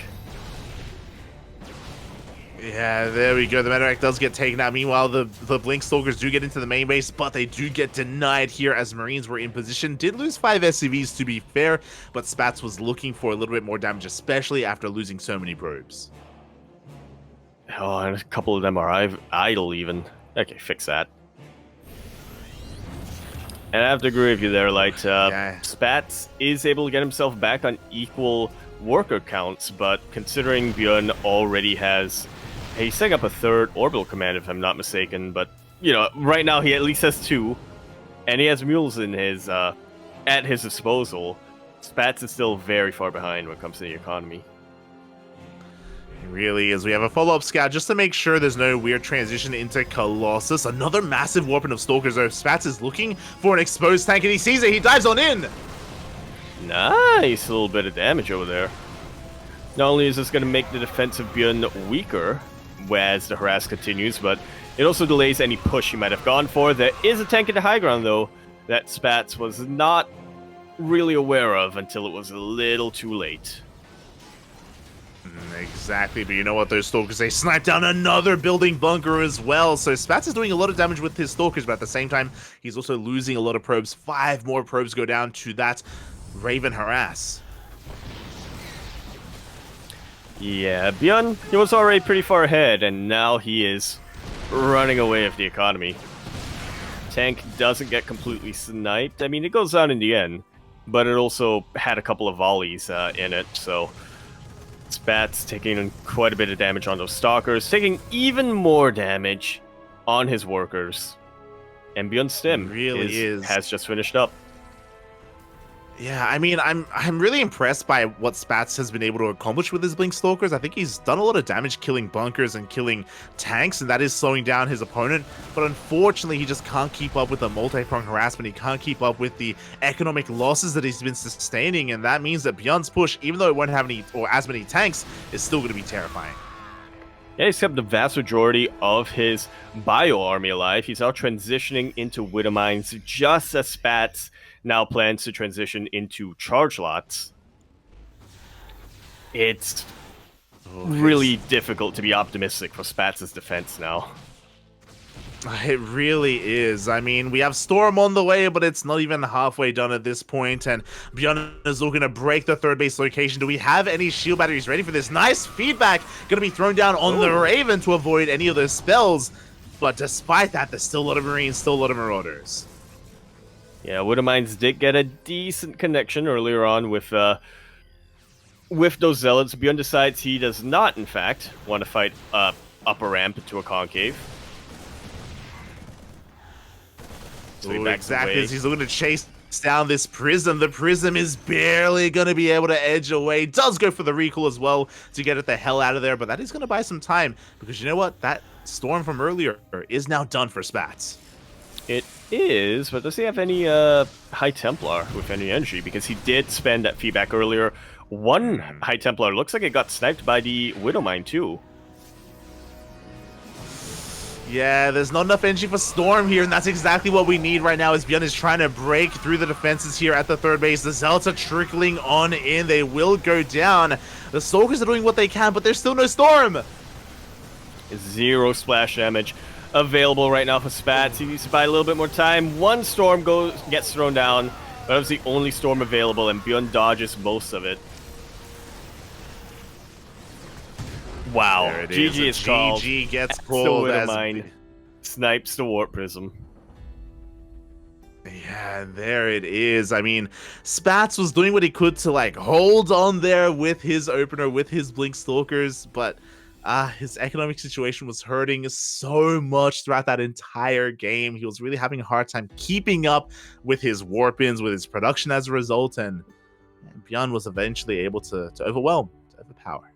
Yeah, there we go. The medevac does get taken out. Meanwhile, the Blink Stalkers do get into the main base, but they do get denied here as Marines were in position. Did lose 5 SCVs to be fair, but Spatz was looking for a little bit more damage, especially after losing so many probes. Oh, and a couple of them are idle even. Okay, fix that. And I have to agree with you there, Light. Yeah. Spatz is able to get himself back on equal worker counts, but considering ByuN already has... He's setting up a 3rd orbital command, if I'm not mistaken, but, you know, right now he at least has 2, and he has mules in his, at his disposal. Spatz is still very far behind when it comes to the economy. It really is. We have a follow-up scout just to make sure there's no weird transition into Colossus. Another massive weapon of Stalkers, though. Spatz is looking for an exposed tank, and he sees it. He dives on in. Nice little bit of damage over there. Not only is this going to make the defense of ByuN weaker, as the harass continues, but it also delays any push he might have gone for. There is a tank in the high ground, though, that Spatz was not really aware of until it was a little too late. Exactly, but you know what, those Stalkers, they snipe down another building bunker as well. So Spatz is doing a lot of damage with his Stalkers, but at the same time, he's also losing a lot of probes. 5 more probes go down to that Raven harass. Yeah, ByuN, he was already pretty far ahead, and now he is running away with the economy. Tank doesn't get completely sniped. I mean, it goes down in the end, but it also had a couple of volleys in it, so Spatz taking quite a bit of damage on those Stalkers, taking even more damage on his workers. And ByuN's stim has just finished up. Yeah, I mean, I'm really impressed by what Spatz has been able to accomplish with his Blink Stalkers. I think he's done a lot of damage killing bunkers and killing tanks, and that is slowing down his opponent. But unfortunately, he just can't keep up with the multi-prong harassment. He can't keep up with the economic losses that he's been sustaining, and that means that ByuN's push, even though it won't have any or as many tanks, is still going to be terrifying. Yeah, he's kept the vast majority of his bio army alive. He's now transitioning into Widowmines, just as Spatz now plans to transition into charge lots. It's really difficult to be optimistic for Spatz's defense now. It really is. I mean, we have Storm on the way, but it's not even halfway done at this point, and ByuN is looking to break the 3rd base location. Do we have any shield batteries ready for this? Nice feedback! Gonna be thrown down on the Raven to avoid any of those spells, but despite that, there's still a lot of Marines, still a lot of Marauders. Yeah, Widowmines did get a decent connection earlier on with those Zealots. ByuN decides he does not, in fact, want to fight up a ramp into a concave. So he Ooh, backs exactly. away. As he's looking to chase down this Prism. The Prism is barely going to be able to edge away. Does go for the recall as well to get it the hell out of there, but that is going to buy some time because you know what? That Storm from earlier is now done for Spatz. It is, but does he have any High Templar with any energy? Because he did spend that feedback earlier. One High Templar looks like it got sniped by the Widowmine too. Yeah, there's not enough energy for Storm here, and that's exactly what we need right now as ByuN is trying to break through the defenses here at the third base. The Zealots are trickling on in. They will go down. The Stalkers are doing what they can, but there's still no Storm. 0 splash damage available right now for Spatz. He needs to buy a little bit more time. One Storm gets thrown down, but that was the only Storm available, and ByuN dodges most of it. Wow, GG is called. GG gets the pulled as Widowmine snipes the Warp Prism. Yeah, there it is. I mean, Spatz was doing what he could to like hold on there with his opener, with his Blink Stalkers, but his economic situation was hurting so much throughout that entire game. He was really having a hard time keeping up with his Warp-ins, with his production as a result, and ByuN was eventually able to overpower.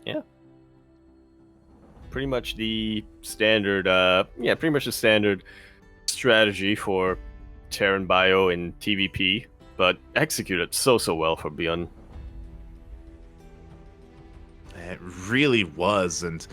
Yeah. Pretty much the standard, pretty much the standard strategy for Terran Bio in TVP, but executed so well for ByuN. It really was, and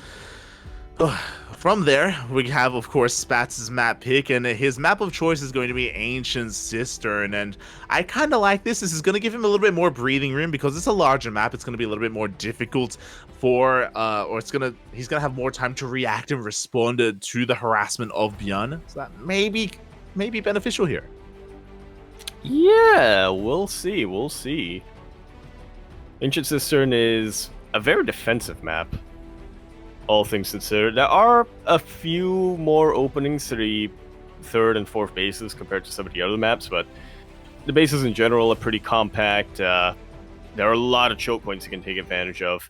from there, we have, of course, Spatz's map pick, and his map of choice is going to be Ancient Cistern, and I kind of like this. This is going to give him a little bit more breathing room because it's a larger map. It's going to be a little bit more difficult for, he's going to have more time to react and respond to the harassment of ByuN, so that may be beneficial here. Yeah, we'll see. Ancient Cistern is a very defensive map, all things considered. There are a few more openings to the third and fourth bases compared to some of the other maps, but the bases in general are pretty compact. There are a lot of choke points you can take advantage of,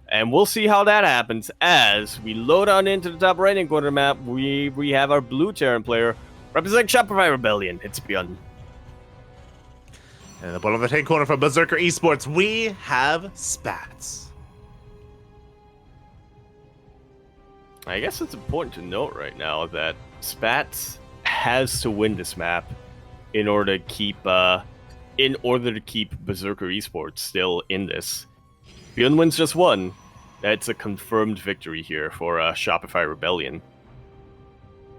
and we'll see how that happens as we load on into the top right-hand corner map. We have our blue Terran player representing Shopify Rebellion. It's ByuN. And in the bottom left-hand corner from Berserker eSports, we have Spatz. I guess it's important to note right now that Spatz has to win this map in order to keep Berserker eSports still in this. ByuN wins just one. That's a confirmed victory here for Shopify Rebellion.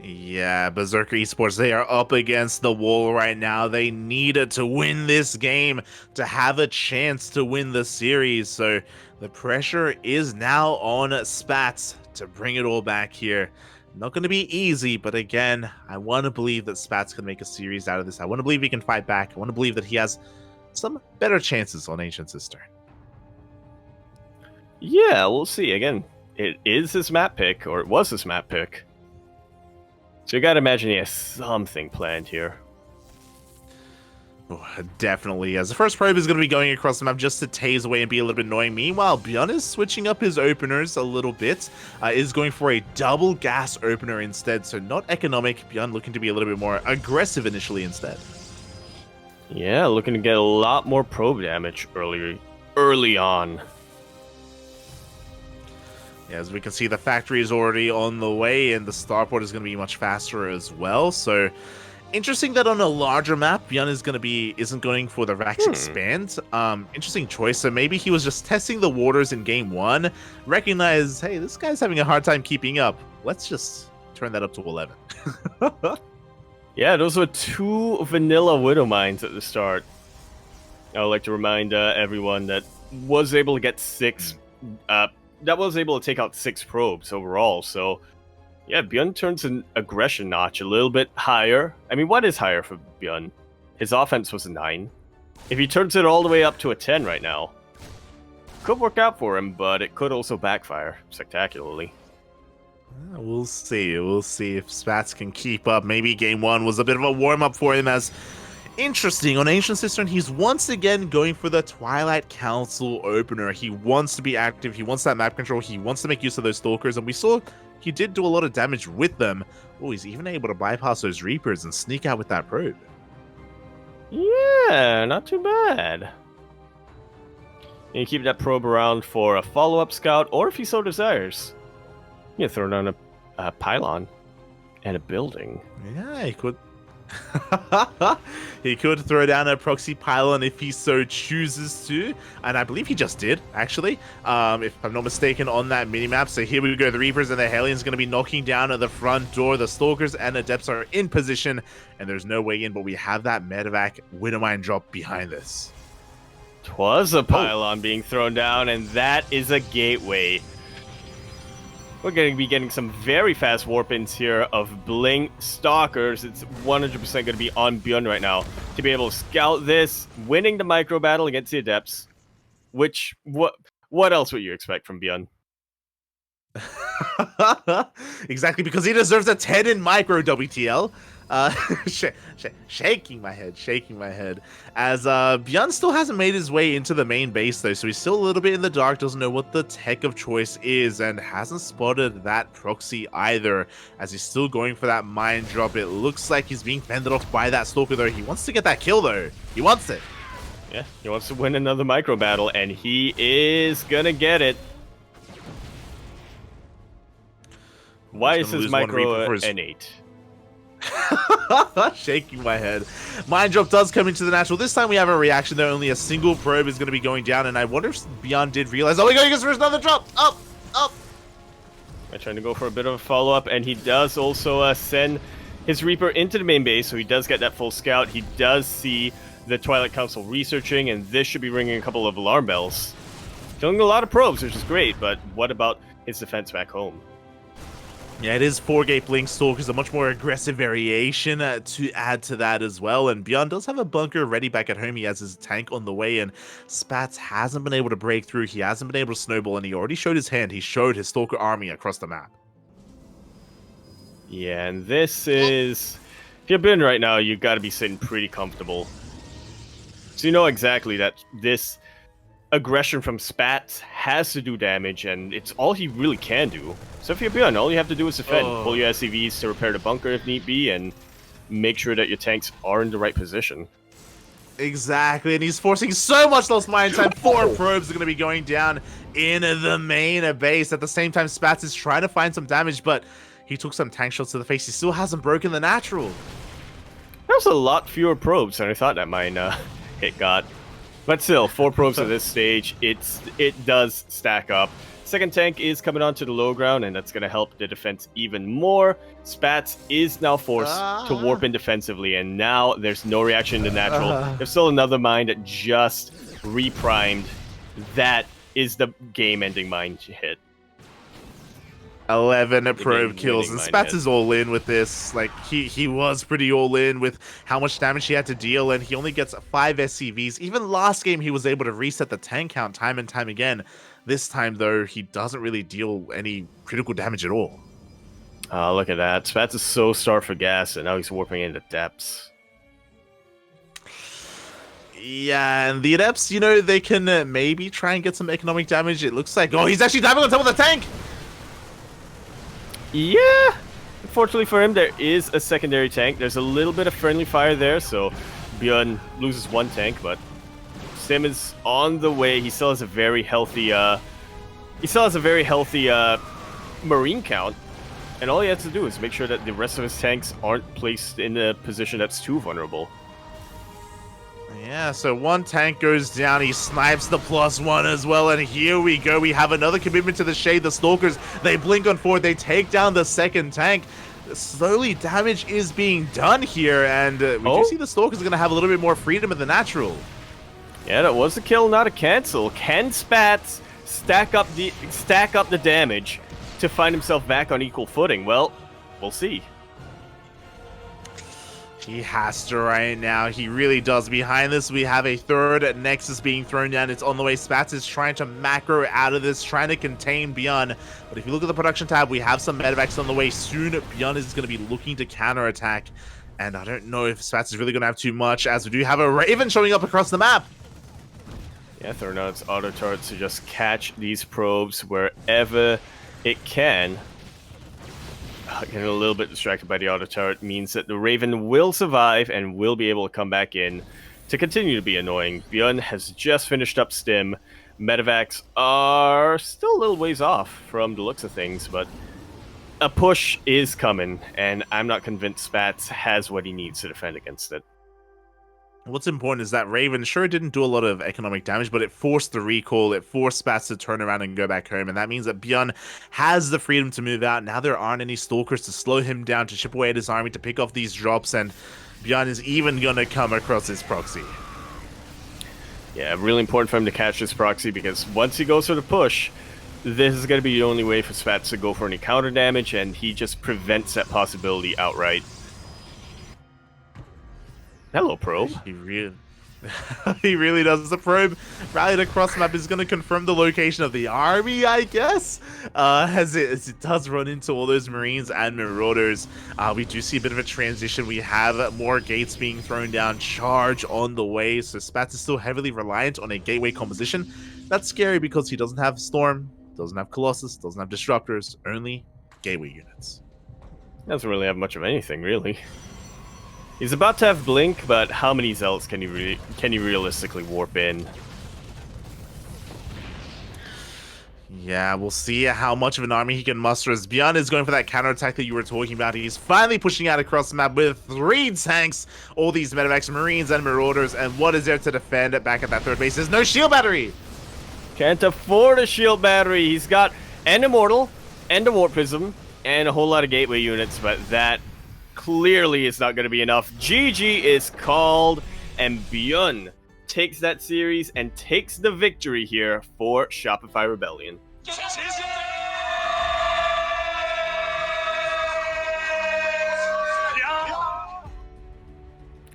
Yeah, Berserker eSports, they are up against the wall right now. They needed to win this game to have a chance to win the series. So the pressure is now on Spatz to bring it all back here. Not going to be easy, but again, I want to believe that Spatz can make a series out of this. I want to believe he can fight back. I want to believe that he has some better chances on Ancient Cistern. Yeah, we'll see. Again, it is his map pick, or it was his map pick. So you gotta imagine he has something planned here. Oh, definitely, as the first probe is going to be going across the map just to tase away and be a little bit annoying. Meanwhile, ByuN is switching up his openers a little bit, is going for a double gas opener instead, so not economic. ByuN looking to be a little bit more aggressive initially instead. Yeah, looking to get a lot more probe damage early on. Yeah, as we can see, the factory is already on the way, and the starport is going to be much faster as well, so interesting that on a larger map, ByuN isn't going for the Vax Expand. Interesting choice. So maybe he was just testing the waters in game one, recognized, hey, this guy's having a hard time keeping up. Let's just turn that up to 11. Yeah, those were 2 vanilla Widowmines at the start. I would like to remind everyone that was able to get 6, that was able to take out 6 probes overall, so yeah, ByuN turns an aggression notch a little bit higher. I mean, what is higher for ByuN? His offense was a 9. If he turns it all the way up to a 10 right now, could work out for him, but it could also backfire spectacularly. We'll see. We'll see if Spatz can keep up. Maybe game one was a bit of a warm-up for him, as interesting, on Ancient Cistern, he's once again going for the Twilight Council opener. He wants to be active, he wants that map control, he wants to make use of those stalkers, and we saw he did do a lot of damage with them. Oh, he's even able to bypass those Reapers and sneak out with that probe. Yeah, not too bad. You keep that probe around for a follow-up scout, or if he so desires, you can throw down a pylon and a building. Yeah, he could. He could throw down a proxy pylon if he so chooses to, and I believe he just did, actually, if I'm not mistaken, on that minimap. So here we go, the Reapers and the Hellions going to be knocking down at the front door. The Stalkers and Adepts are in position, and there's no way in, but we have that medevac Widowmine drop behind this. Twas a pylon being thrown down, and that is a gateway. We're going to be getting some very fast warp-ins here of Bling Stalkers. It's 100% going to be on ByuN right now to be able to scout this, winning the micro battle against the Adepts. Which, what else would you expect from ByuN? Exactly, because he deserves a 10 in micro, WTL. Shaking my head. As ByuN still hasn't made his way into the main base, though, so he's still a little bit in the dark, doesn't know what the tech of choice is, and hasn't spotted that proxy either, as he's still going for that mine drop. It looks like he's being fended off by that Stalker, though. He wants to get that kill, though. He wants it. Yeah, he wants to win another micro battle, and he is gonna get it. Why is his micro N8? Shaking my head. Mine drop does come into the natural. This time we have a reaction, though. Only a single probe is going to be going down, and I wonder if ByuN did realize. Oh my god, he goes for another drop. Up. I'm trying to go for a bit of a follow-up, and he does also send his Reaper into the main base, so he does get that full scout. He does see the Twilight Council researching, and this should be ringing a couple of alarm bells. Killing a lot of probes, which is great, but what about his defense back home? Yeah, it is 4-gate Blink Stalkers, a much more aggressive variation to add to that as well. And ByuN does have a bunker ready back at home. He has his tank on the way, and Spatz hasn't been able to break through. He hasn't been able to snowball, and he already showed his hand. He showed his Stalker army across the map. Yeah, and this is... If you're ByuN right now, you've got to be sitting pretty comfortable. So you know exactly that this aggression from Spatz has to do damage, and it's all he really can do. So if you're ByuN, all you have to do is defend. Pull your SCVs to repair the bunker if need be, and make sure that your tanks are in the right position. Exactly, and he's forcing so much lost mine time. 4 probes are going to be going down in the main base. At the same time, Spatz is trying to find some damage, but he took some tank shots to the face. He still hasn't broken the natural. There's a lot fewer probes than I thought that mine hit got. But still, 4 probes at this stage, it does stack up. Second tank is coming onto the low ground, and that's going to help the defense even more. Spatz is now forced to warp in defensively, and now there's no reaction to natural. There's still another mine that just reprimed. That is the game-ending mine hit. 11 probe kills, and Spatz is all in with this. Like, he was pretty all in with how much damage he had to deal, and he only gets 5 SCVs. Even last game, he was able to reset the tank count time and time again. This time, though, he doesn't really deal any critical damage at all. Oh, look at that. Spatz is so starved for gas, and now he's warping into depths. Yeah, and the Adepts, you know, they can maybe try and get some economic damage. It looks like... Oh, he's actually diving on top of the tank! Yeah, unfortunately for him, there is a secondary tank. There's a little bit of friendly fire there, so ByuN loses 1 tank, but Sim is on the way. He still has a very healthy, marine count, and all he has to do is make sure that the rest of his tanks aren't placed in a position that's too vulnerable. Yeah, so 1 tank goes down. He snipes the +1 as well, and here we go. We have another commitment to the shade. The Stalkers, they blink on forward. They take down the second tank. Slowly, damage is being done here, and we do see the Stalkers are going to have a little bit more freedom in the natural. Yeah, that was a kill, not a cancel. Can Spatz stack up the damage to find himself back on equal footing? Well, we'll see. He has to right now. He really does. Behind this, we have a third Nexus being thrown down. It's on the way. Spatz is trying to macro out of this, trying to contain ByuN. But if you look at the production tab, we have some medevacs on the way. Soon, ByuN is going to be looking to counterattack. And I don't know if Spatz is really going to have too much, as we do have a Raven showing up across the map. Yeah, throwing out its auto turrets to just catch these probes wherever it can. getting a little bit distracted by the auto turret means that the Raven will survive and will be able to come back in to continue to be annoying. ByuN has just finished up Stim. Medevacs are still a little ways off from the looks of things, but a push is coming, and I'm not convinced Spatz has what he needs to defend against it. What's important is that Raven sure didn't do a lot of economic damage, but it forced the recall, it forced Spatz to turn around and go back home, and that means that ByuN has the freedom to move out. Now there aren't any stalkers to slow him down, to chip away at his army, to pick off these drops, and ByuN is even gonna come across his proxy. Yeah, really important for him to catch this proxy, because once he goes for the push, this is going to be the only way for Spatz to go for any counter damage, and he just prevents that possibility outright. Hello, Probe. He really does. The Probe rallied across the map is going to confirm the location of the army, I guess, as it does run into all those Marines and Marauders. We do see a bit of a transition. We have more gates being thrown down, charge on the way, so Spatz is still heavily reliant on a gateway composition. That's scary because he doesn't have Storm, doesn't have Colossus, doesn't have Disruptors, only gateway units. Doesn't really have much of anything, really. He's about to have Blink, but how many Zealots can he realistically warp in? Yeah, we'll see how much of an army he can muster as ByuN is going for that counterattack that you were talking about. He's finally pushing out across the map with 3 tanks, all these medevacs, Marines, and Marauders, and what is there to defend back at that third base? There's no shield battery! Can't afford a shield battery. He's got an Immortal, and a Warp Prism, and a whole lot of gateway units, but that clearly is not going to be enough. GG is called, and ByuN takes that series and takes the victory here for Shopify Rebellion.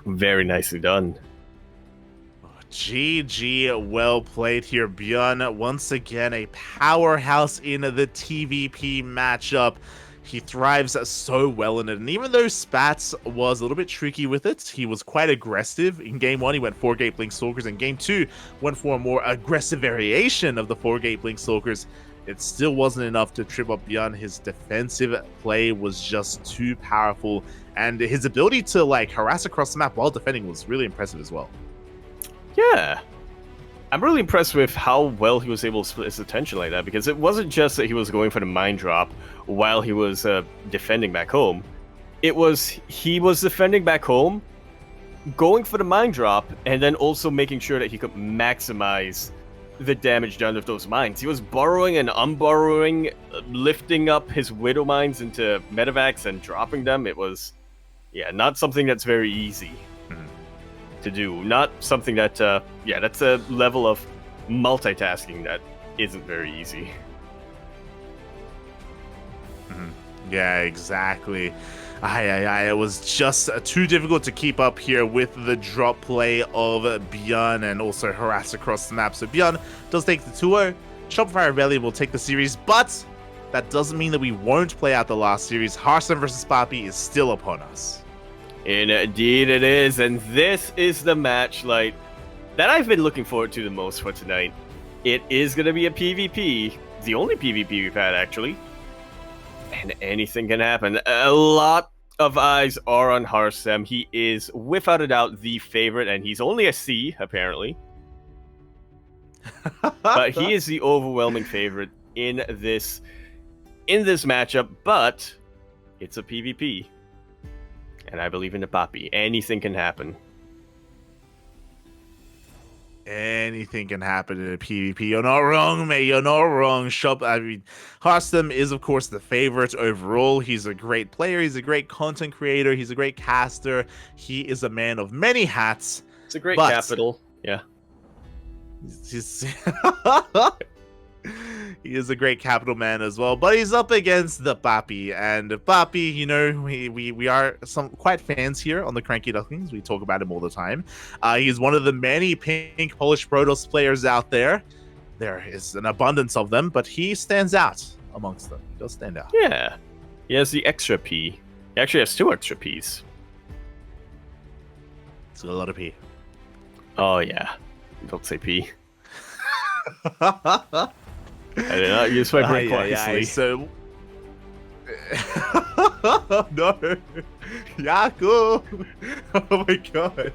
Very nicely done. GG, well played here. ByuN, once again, a powerhouse in the TVP matchup. He thrives so well in it, and even though Spatz was a little bit tricky with it, he was quite aggressive. In Game 1, he went 4-gate Blink Stalkers. In Game 2, went for a more aggressive variation of the 4-gate Blink Stalkers. It still wasn't enough to trip up ByuN. His defensive play was just too powerful, and his ability to harass across the map while defending was really impressive as well. Yeah. I'm really impressed with how well he was able to split his attention like that, because it wasn't just that he was going for the mine drop while he was defending back home. It was he was defending back home, going for the mine drop, and then also making sure that he could maximize the damage done with those mines. He was borrowing and unborrowing, lifting up his Widow mines into medevacs and dropping them. It was, yeah, not something that's very easy to do. Not something that, yeah, that's a level of multitasking that isn't very easy. Yeah, exactly. It was just too difficult to keep up here with the drop play of ByuN and also harass across the map. So ByuN does take the 2-0. Shopify Rebellion will take the series, but that doesn't mean that we won't play out the last series. Harstem versus PAPI is still upon us. Indeed it is, and this is the match that I've been looking forward to the most for tonight. It is going to be a PvP, the only PvP we've had actually, and anything can happen. A lot of eyes are on Harstem. He is without a doubt the favorite, and he's only a C apparently, but he is the overwhelming favorite in this matchup. But it's a PvP. And I believe in the PAPI. Anything can happen. Anything can happen in a PvP. You're not wrong, mate. You're not wrong. Harstem is, of course, the favorite overall. He's a great player. He's a great content creator. He's a great caster. He is a man of many hats. It's a great capital. Yeah. He is a great capital man as well, but he's up against the PAPI, and PAPI, you know, we are quite fans here on the CranKy Ducklings. We talk about him all the time. He's one of the many pink Polish Protoss players out there. There is an abundance of them, but he stands out amongst them. He does stand out. Yeah, he has the extra P. He actually has 2 extra Ps. It's a lot of P. Oh yeah, don't say P. I did not use my brain quite easily. So No, Yaku. Oh my god.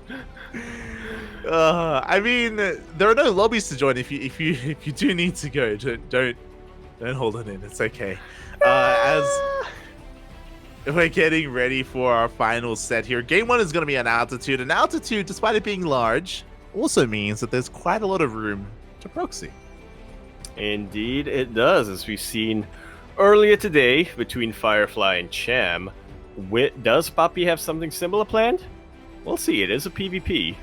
I mean, there are no lobbies to join. If you do need to go, don't hold it in. It's okay. As we're getting ready for our final set here, game one is going to be on altitude, and altitude, despite it being large, also means that there's quite a lot of room to proxy. Indeed, it does, as we've seen earlier today between Firefly and Cham. Does PAPI have something similar planned? We'll see. It is a PvP.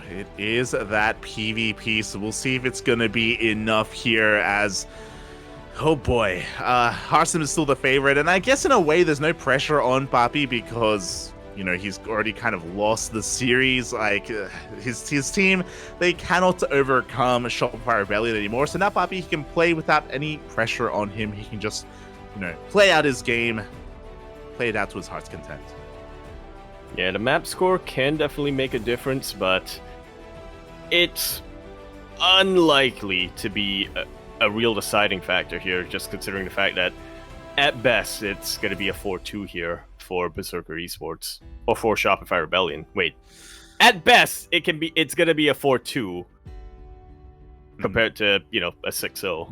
It is that PvP, so we'll see if it's going to be enough here as... Oh boy, Harstem is still the favorite, and I guess in a way there's no pressure on PAPI because, you know, he's already kind of lost the series. Like, his team, they cannot overcome Shopify Rebellion anymore, so now PAPI, he can play without any pressure on him. He can just, you know, play out his game, play it out to his heart's content. Yeah, the map score can definitely make a difference, but it's unlikely to be a real deciding factor here, just considering the fact that at best it's going to be a 4-2 here for Berserker eSports, or for Shopify Rebellion. Wait, at best it's going to be a 4-2 compared to, you know, a 6-0.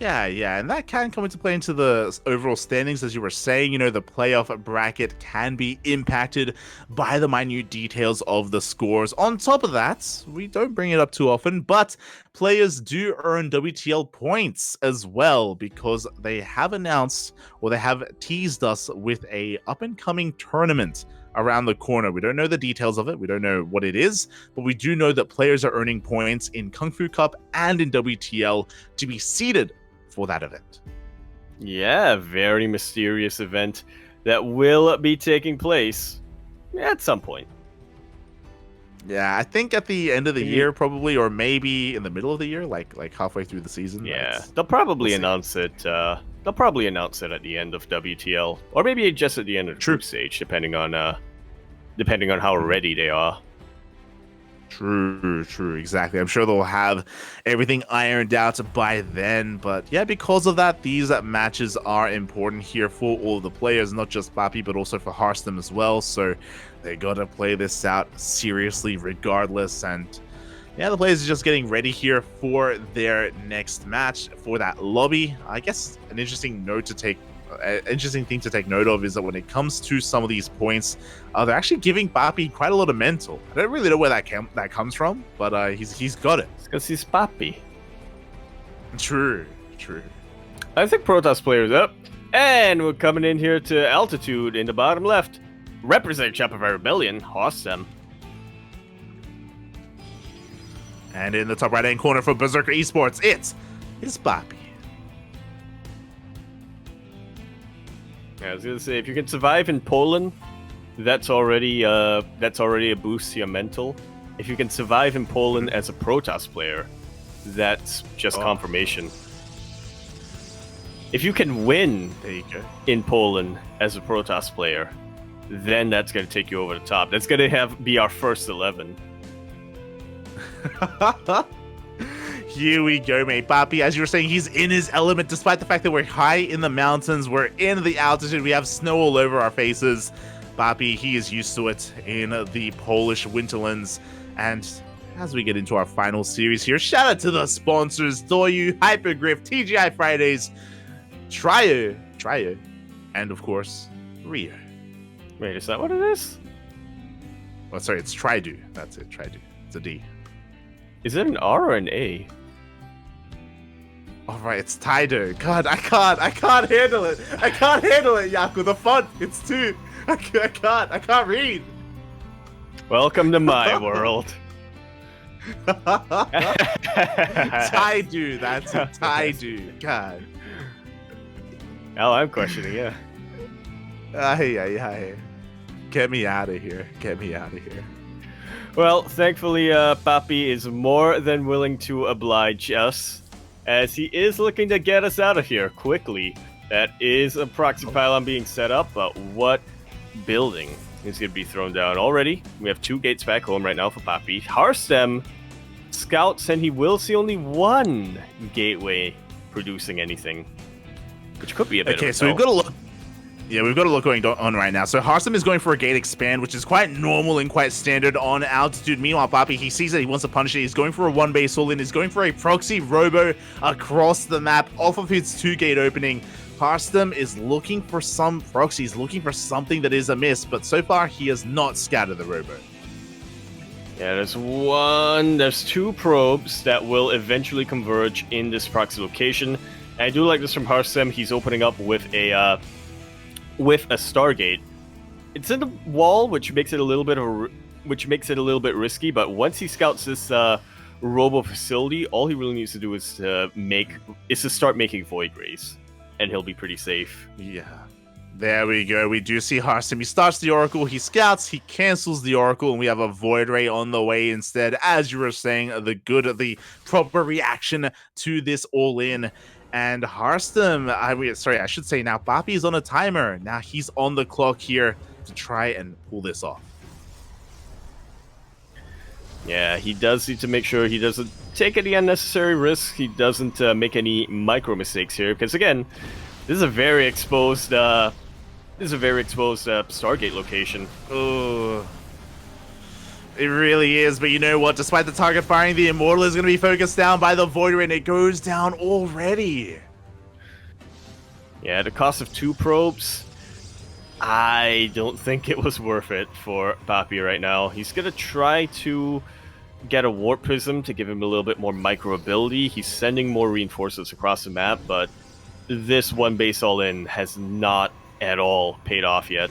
Yeah, and that can come into play into the overall standings, as you were saying. You know, the playoff bracket can be impacted by the minute details of the scores. On top of that, we don't bring it up too often, but players do earn WTL points as well, because they have announced, or they have teased us with a up-and-coming tournament around the corner. We don't know the details of it. We don't know what it is, but we do know that players are earning points in Kung Fu Cup and in WTL to be seeded for that event. Yeah, very mysterious event that will be taking place at some point. Yeah, I think at the end of the year probably, or maybe in the middle of the year, like halfway through the season. Yeah, they'll probably announce it. They'll probably announce it at the end of WTL, or maybe just at the end of the group stage, depending on how ready they are. True, exactly. I'm sure they'll have everything ironed out by then. But yeah, because of that, these matches are important here for all of the players, not just PAPI, but also for Harstem as well. So they gotta play this out seriously regardless. And yeah, the players are just getting ready here for their next match, for that lobby. I guess an interesting thing to take note of is that when it comes to some of these points, they're actually giving PAPI quite a lot of mental. I don't really know where that comes from, but he's got it. It's because he's PAPI. True. I think Protoss players up, and we're coming in here to altitude in the bottom left. Represent Shopify Rebellion, Harstem. And in the top right hand corner for Berserker eSports, it is PAPI. Yeah, I was gonna say, if you can survive in Poland, that's already a boost to your mental. If you can survive in Poland as a Protoss player, that's just confirmation. If you can win in Poland as a Protoss player, then that's gonna take you over the top. That's gonna be our first 11. Here we go, mate. PAPI, as you were saying, he's in his element, despite the fact that we're high in the mountains. We're in the altitude. We have snow all over our faces. PAPI, he is used to it in the Polish winterlands. And as we get into our final series here, shout out to the sponsors, Doyu, Hypergriff, TGI Fridays, Trio, and of course, Rio. Wait, is that what it is? Oh, sorry, it's Tridu. That's it, Tridu. It's a D. Is it an R or an A? All right, it's Tido. God, I can't handle it. I can't handle it, Yaku. The font, it's too. I can't read. Welcome to my world. Tidu, that's it. Tidu. God. Now I'm questioning, yeah. Ay. Get me out of here. Well, thankfully, PAPI is more than willing to oblige us, as he is looking to get us out of here quickly. That is a proxy pylon being set up, but what building is going to be thrown down already? We have 2 gates back home right now for PAPI. Harstem scouts, and he will see only one gateway producing anything, which could be a bit of a so we've got to look. Yeah, we've got a look going on right now. So Harstem is going for a gate expand, which is quite normal and quite standard on altitude. Meanwhile, PAPI, he sees that he wants to punish it. He's going for a 1-base all-in. He's going for a proxy robo across the map off of his 2-gate opening. Harstem is looking for some proxies, looking for something that is amiss, but so far he has not scattered the robo. Yeah, there's 2 probes that will eventually converge in this proxy location. And I do like this from Harstem. He's opening up with a Stargate. It's in the wall, which makes it a little bit risky. But once he scouts this robo facility, all he really needs to do is to start making void rays, and he'll be pretty safe. Yeah. There we go. We do see Harstem. He starts the Oracle, he scouts, he cancels the Oracle, and we have a Void Ray on the way instead. As you were saying, the proper reaction to this all-in. And Harstem, I should say now, PAPI is on a timer. Now he's on the clock here to try and pull this off. Yeah, he does need to make sure he doesn't take any unnecessary risks. He doesn't make any micro mistakes here, because again, this is a very exposed Stargate location. Oh, it really is. But you know what? Despite the target firing, the Immortal is going to be focused down by the Void Ray, and it goes down already. Yeah, at the cost of 2 probes, I don't think it was worth it for PAPI right now. He's going to try to get a Warp Prism to give him a little bit more micro ability. He's sending more reinforcements across the map, but this 1-base all-in has not at all paid off yet.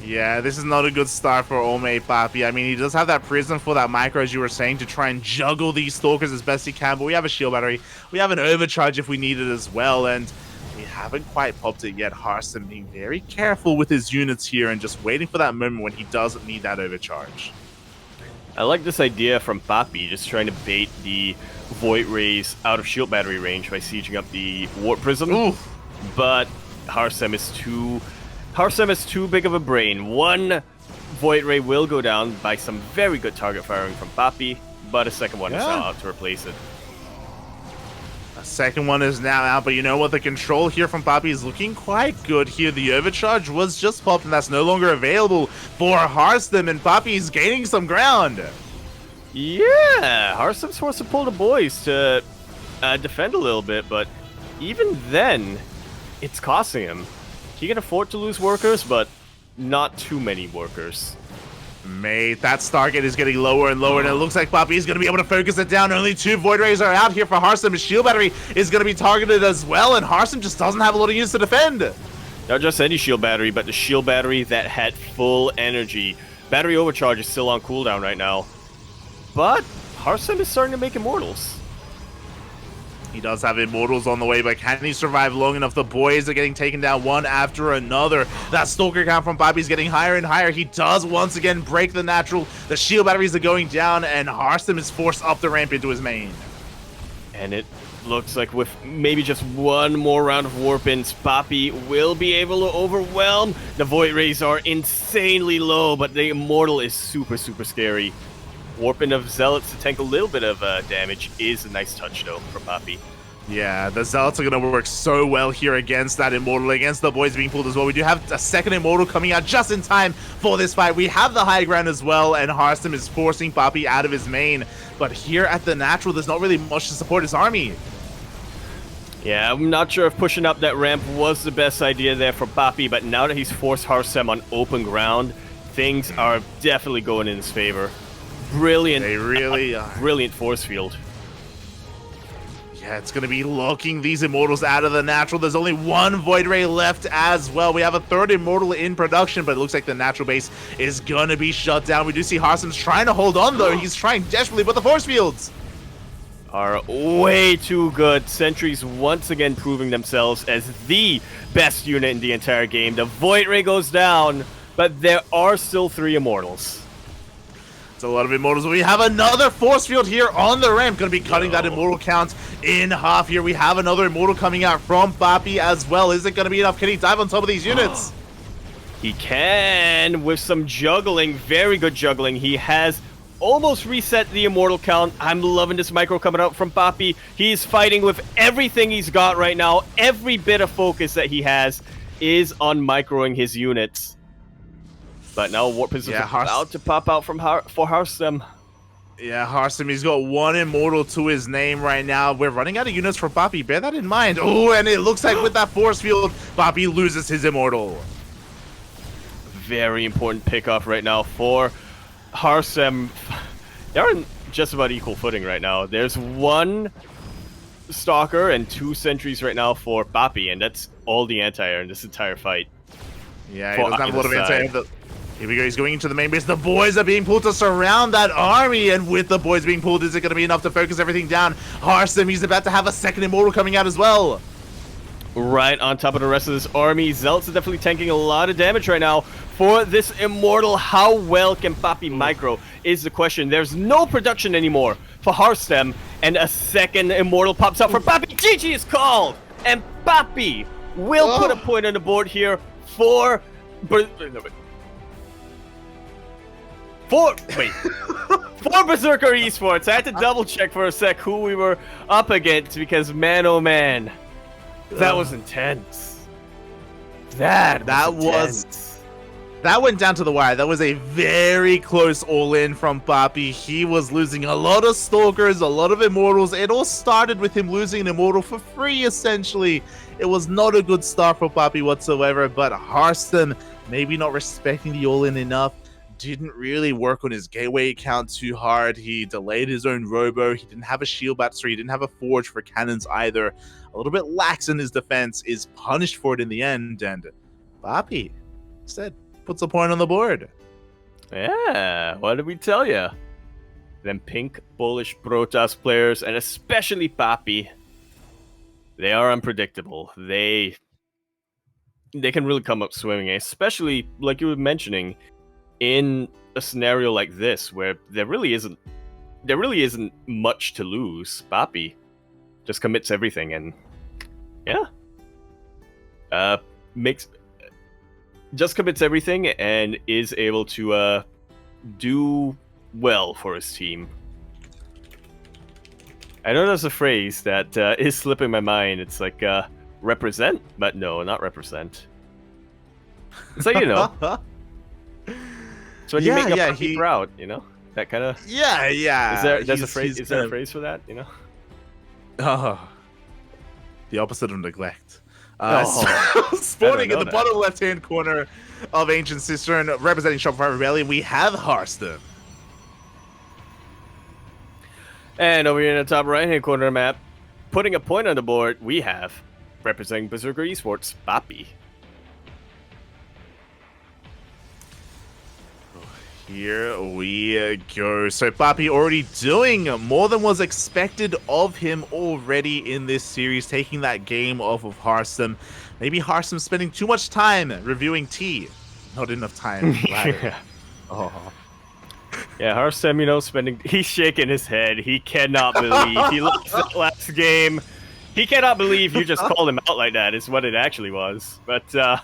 Yeah, this is not a good start for Ome PAPI. I mean, he does have that Prism for that micro, as you were saying, to try and juggle these Stalkers as best he can, but we have a Shield Battery. We have an Overcharge if we need it as well, and we haven't quite popped it yet. Harstem being very careful with his units here and just waiting for that moment when he doesn't need that Overcharge. I like this idea from PAPI, just trying to bait the Void Rays out of Shield Battery range by sieging up the Warp Prism. Oof. But Harstem is too big of a brain. One Void Ray will go down by some very good target firing from PAPI, but a second one is now out to replace it. A second one is now out, but you know what? The control here from PAPI is looking quite good here. The Overcharge was just popped, and that's no longer available for Harstem, and PAPI is gaining some ground. Yeah, Harstem's forced to pull the boys to defend a little bit, but even then, it's costing him. He can afford to lose workers, but not too many workers. Mate, that Stargate is getting lower and lower, and it looks like PAPI is going to be able to focus it down. Only 2 Void Rays are out here for Harstem. His Shield Battery is going to be targeted as well, and Harstem just doesn't have a lot of units to defend. Not just any Shield Battery, but the Shield Battery that had full energy. Battery Overcharge is still on cooldown right now. But Harstem is starting to make Immortals. He does have Immortals on the way, but can he survive long enough? The boys are getting taken down one after another. That Stalker count from PAPI is getting higher and higher. He does once again break the natural. The shield batteries are going down, and Harstem is forced up the ramp into his main. And it looks like with maybe just one more round of warp-ins, PAPI will be able to overwhelm. The Void Rays are insanely low, but the Immortal is super, super scary. Warping of Zealots to tank a little bit of damage is a nice touch, though, for PAPI. Yeah, the Zealots are going to work so well here against that Immortal, against the boys being pulled as well. We do have a second Immortal coming out just in time for this fight. We have the high ground as well, and Harstem is forcing PAPI out of his main. But here at the natural, there's not really much to support his army. Yeah, I'm not sure if pushing up that ramp was the best idea there for PAPI, but now that he's forced Harstem on open ground, things are definitely going in his favor. Brilliant. They really are. Brilliant force field. Yeah, it's going to be locking these Immortals out of the natural. There's only one Void Ray left as well. We have a third Immortal in production, but it looks like the natural base is going to be shut down. We do see Harstem's trying to hold on, though. He's trying desperately, but the force fields are way too good. Sentries once again proving themselves as the best unit in the entire game. The Void Ray goes down, but there are still 3 Immortals. It's a lot of Immortals. We have another force field here on the ramp. Going to be cutting that Immortal count in half here. We have another Immortal coming out from PAPI as well. Is it going to be enough? Can he dive on top of these units? He can with some juggling. Very good juggling. He has almost reset the immortal count. I'm loving this micro coming out from PAPI. He's fighting with everything he's got right now. Every bit of focus that he has is on microing his units. But now Warp is about to pop out for Harstem. Yeah, Harstem, he's got one immortal to his name right now. We're running out of units for PAPI. Bear that in mind. Oh, and it looks like with that force field, PAPI loses his immortal. Very important pickoff right now for Harstem. They're on just about equal footing right now. There's one Stalker and 2 sentries right now for PAPI, and that's all the anti-air in this entire fight. Yeah, he doesn't have a lot of anti-air. Here we go, he's going into the main base. The boys are being pulled to surround that army, and with the boys being pulled, is it going to be enough to focus everything down? Harstem, he's about to have a second immortal coming out as well. Right on top of the rest of this army. Zelt's is definitely tanking a lot of damage right now for this immortal. How well can PAPI micro is the question. There's no production anymore for Harstem, and a second immortal pops up for PAPI. GG is called, and PAPI will put a point on the board here for... For Berserker eSports. I had to double check for a sec who we were up against, because man oh man, that was intense. That went down to the wire. That was a very close all-in from PAPI. He was losing a lot of Stalkers, a lot of Immortals. It all started with him losing an Immortal for free, essentially. It was not a good start for PAPI whatsoever, but Harstem, maybe not respecting the all-in enough, didn't really work on his gateway account too hard. He delayed his own robo. He didn't have a shield battery. He didn't have a forge for cannons either. A little bit lax in his defense, is punished for it in the end, and PAPI instead puts a point on the board. Yeah, what did we tell you? Them pink bullish Protoss players, and especially PAPI, they are unpredictable. They can really come up swimming, especially like you were mentioning, in a scenario like this where there really isn't much to lose. PAPI just commits everything, and commits everything and is able to do well for his team. I know there's a phrase that is slipping my mind. It's like represent, but no, not represent. So you know. So when you make a PAPI proud, you know, that kind of... Yeah. Is there a phrase for that, you know? Oh, the opposite of neglect. Spawning in the bottom left-hand corner of Ancient Cistern, representing Shopify Rebellion, we have Harstem. And over here in the top right-hand corner of the map, putting a point on the board, we have, representing Berserker eSports, PAPI. Here we go. So PAPI already doing more than was expected of him already in this series, taking that game off of Harstem. Maybe Harstem spending too much time reviewing T. Not enough time. Yeah, Harstem, you know, he's shaking his head. He cannot believe he lost that last game. He cannot believe you just called him out like that, is what it actually was. But, yeah,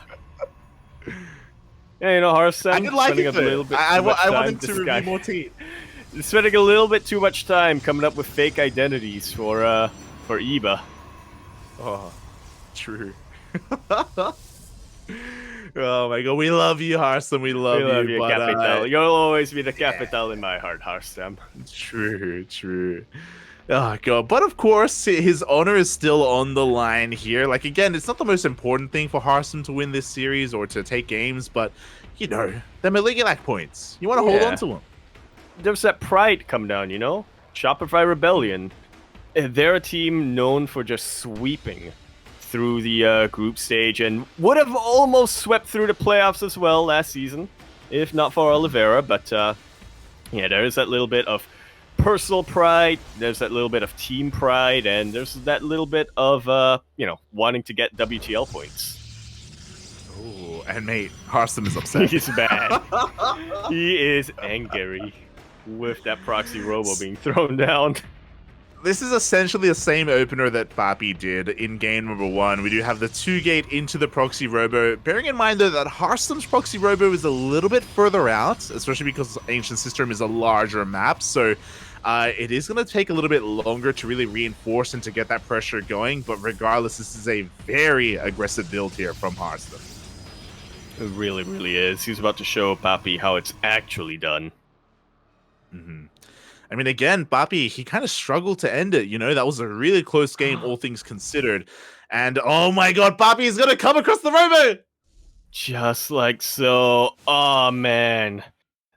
you know, Harstem, I did like it, a little bit I wanted to review more T. Spending a little bit too much time coming up with fake identities for EBA. Oh, true. Oh my god, we love you, Harstem. We love you, but, Capital. You'll always be the capital in my heart, Harstem. True. Oh god, but of course his honor is still on the line here. Like, again, it's not the most important thing for Harstem to win this series or to take games, but you know, they're Maligulac points. You want to hold on to them. There's that pride come down, you know? Shopify Rebellion. They're a team known for just sweeping through the group stage, and would have almost swept through the playoffs as well last season, if not for Oliveira. But yeah, there is that little bit of personal pride, there's that little bit of team pride, and there's that little bit of you know, wanting to get WTL points. Oh, and mate, Harstem is upset. He's bad. He is angry with that proxy robo being thrown down. this is essentially the same opener that PAPI did in game number 1. We do have the 2-gate into the proxy robo. Bearing in mind, though, that Harstem's proxy robo is a little bit further out, especially because Ancient System is a larger map. So it is going to take a little bit longer to really reinforce and to get that pressure going. But regardless, this is a very aggressive build here from Harstem. It really, really is. He's about to show PAPI how it's actually done. Mm-hmm. I mean, again, PAPI, he kind of struggled to end it. You know, that was a really close game, all things considered. And oh my god, PAPI is going to come across the robo! Just like so. Oh, man.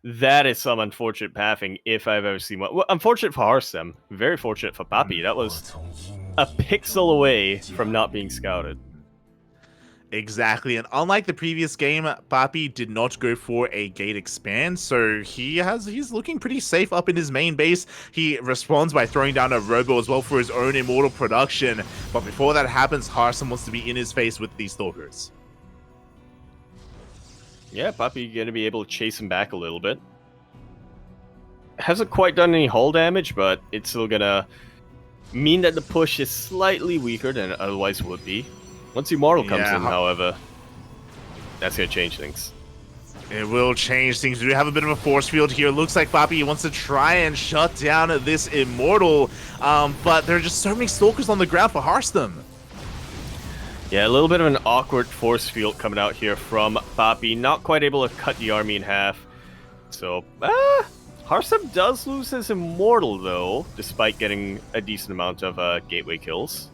That is some unfortunate pathing if I've ever seen one. Well, unfortunate for Harstem. Very fortunate for PAPI. That was a pixel away from not being scouted. Exactly, and unlike the previous game, PAPI did not go for a gate expand, so he's looking pretty safe up in his main base. He responds by throwing down a robo as well for his own immortal production, but before that happens, Harstem wants to be in his face with these stalkers. Yeah, PAPI gonna be able to chase him back a little bit. Hasn't quite done any hull damage, but it's still gonna mean that the push is slightly weaker than it otherwise would be. Once Immortal comes in, however, that's going to change things. It will change things. We do have a bit of a force field here. Looks like PAPI wants to try and shut down this Immortal, but there are just so many Stalkers on the ground for Harstem. Yeah, a little bit of an awkward force field coming out here from PAPI. Not quite able to cut the army in half. So, Harstem does lose his Immortal, though, despite getting a decent amount of gateway kills.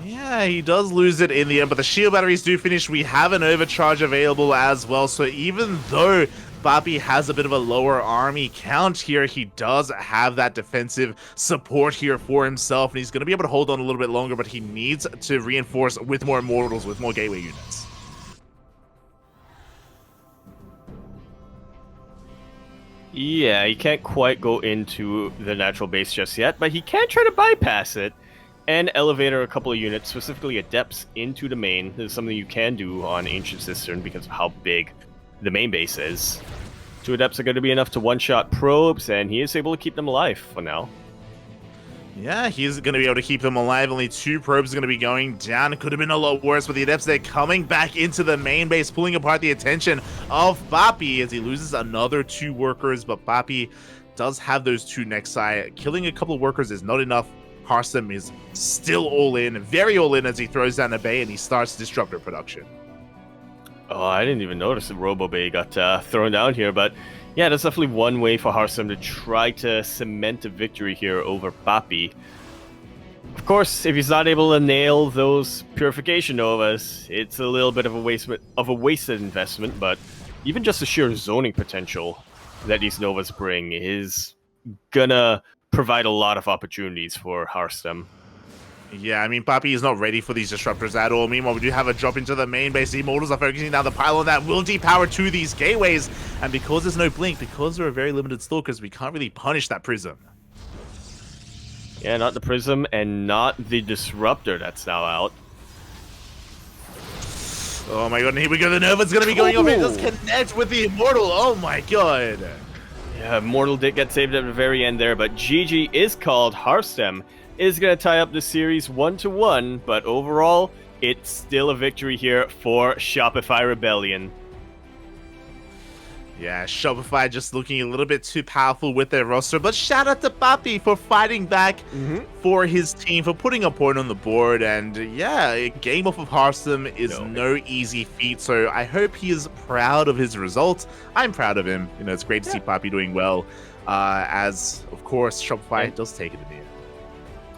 Yeah, he does lose it in the end, but the shield batteries do finish. We have an overcharge available as well, so even though PAPI has a bit of a lower army count here, he does have that defensive support here for himself, and he's going to be able to hold on a little bit longer, but he needs to reinforce with more Immortals, with more gateway units. Yeah, he can't quite go into the natural base just yet, but he can try to bypass it and elevator a couple of units, specifically Adepts, into the main. This is something you can do on Ancient Cistern because of how big the main base is. 2 Adepts are going to be enough to one-shot probes, and he is able to keep them alive for now. Yeah, he's going to be able to keep them alive. Only 2 probes are going to be going down. It could have been a lot worse with the Adepts. They're coming back into the main base, pulling apart the attention of PAPI as he loses another 2 workers, but PAPI does have those 2 Nexi. Killing a couple of workers is not enough. Harstem is still all in, very all in, as he throws down a bay and he starts Disruptor production. Oh, I didn't even notice the Robo Bay got thrown down here, but yeah, that's definitely one way for Harstem to try to cement a victory here over PAPI. Of course, if he's not able to nail those Purification Novas, it's a little bit of a wasted investment, but even just the sheer zoning potential that these Novas bring is gonna provide a lot of opportunities for Harstem. Yeah, I mean, PAPI is not ready for these Disruptors at all. Meanwhile, we do have a drop into the main base. The Immortals are focusing down the pylon that will depower to these gateways. And because there's no blink, because there are very limited Stalkers, we can't really punish that Prism. Yeah, not the Prism and not the Disruptor that's now out. Oh my god, and here we go. The Nova's going to be going over. It does connect with the Immortal. Oh my god. Yeah, Immortal did get saved at the very end there, but GG is called. Harstem is going to tie up the series 1-1, but overall, it's still a victory here for Shopify Rebellion. Yeah, Shopify just looking a little bit too powerful with their roster, but shout out to PAPI for fighting back for his team, for putting a point on the board, and yeah, a game off of Harstem is no easy feat, so I hope he is proud of his results. I'm proud of him. You know, it's great to see PAPI doing well, as, of course, Shopify does take it in the end.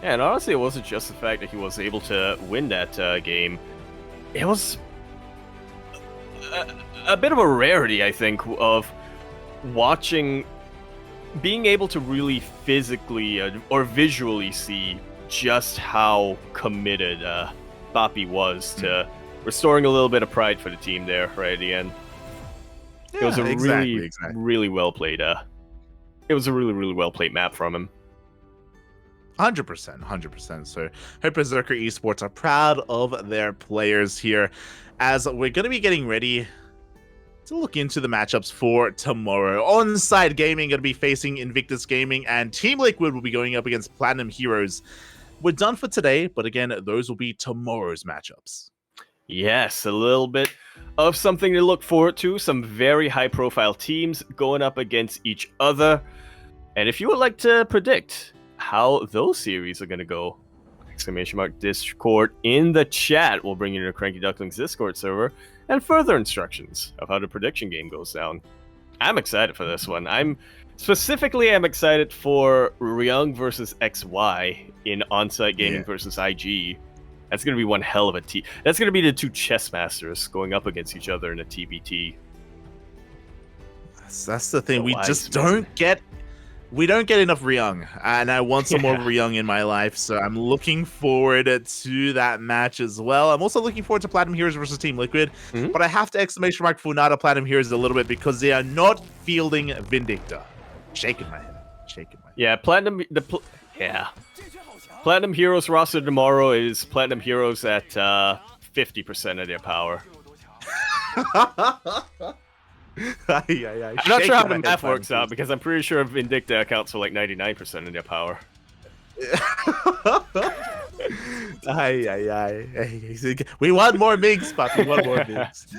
Yeah, and honestly, it wasn't just the fact that he was able to win that game. It was a bit of a rarity, I think, of being able to really physically or visually see just how committed PAPI was to restoring a little bit of pride for the team there right at the end. Yeah, it was a really well played. It was a really well played map from him. 100%. So, hope Berserker eSports are proud of their players here, as we're going to be getting ready to look into the matchups for tomorrow. Onside Gaming going to be facing Invictus Gaming, and Team Liquid will be going up against Platinum Heroes. We're done for today, but again, those will be tomorrow's matchups. Yes, a little bit of something to look forward to. Some very high-profile teams going up against each other. And if you would like to predict how those series are going to go, !Discord in the chat will bring you to the Cranky Ducklings Discord server and further instructions of how the prediction game goes down. I'm excited for this one. I'm excited for Ryung versus XY in Onsite Gaming versus IG. That's going to be one hell of a team. That's going to be the two chess masters going up against each other in a TBT. That's the thing. We just don't get enough Ryung, and I want some more Ryung in my life, so I'm looking forward to that match as well. I'm also looking forward to Platinum Heroes versus Team Liquid, but I have to exclamation mark Funada Platinum Heroes a little bit because they are not fielding Vindicta. Shaking my head. Yeah, Platinum Heroes roster tomorrow is Platinum Heroes at 50% of their power. I'm not sure how the math works out because I'm pretty sure Vindicta accounts for like 99% of their power. We want more Migs, Papi. We want more Migs.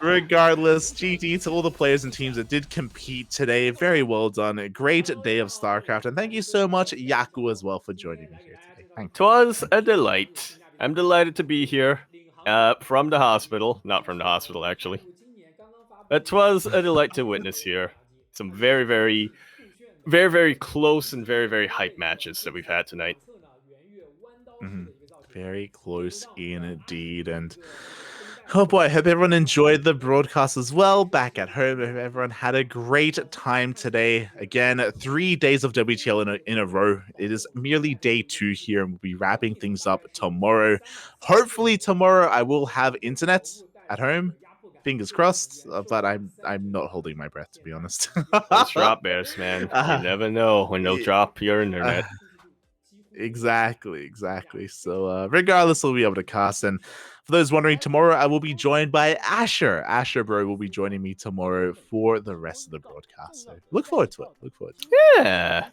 Regardless, GT to all the players and teams that did compete today. Very well done. A great day of StarCraft. And thank you so much, Yaku, as well, for joining me here today. Thank you. 'Twas a delight. I'm delighted to be here from the hospital. Not from the hospital, actually. It was a delight to witness here. Some very, very, very, very close and very, very hype matches that we've had tonight. Very close indeed. And oh boy, I hope everyone enjoyed the broadcast as well back at home. I hope everyone had a great time today. Again, 3 days of WTL in a row. It is merely day 2 here, and we'll be wrapping things up tomorrow. Hopefully tomorrow I will have internet at home. Fingers crossed, but I'm not holding my breath, to be honest. Those drop bears, man. You never know when they'll drop your internet. Exactly. So regardless, we'll be able to cast. And for those wondering, tomorrow I will be joined by Asher. Asher, bro, will be joining me tomorrow for the rest of the broadcast. So look forward to it. Yeah.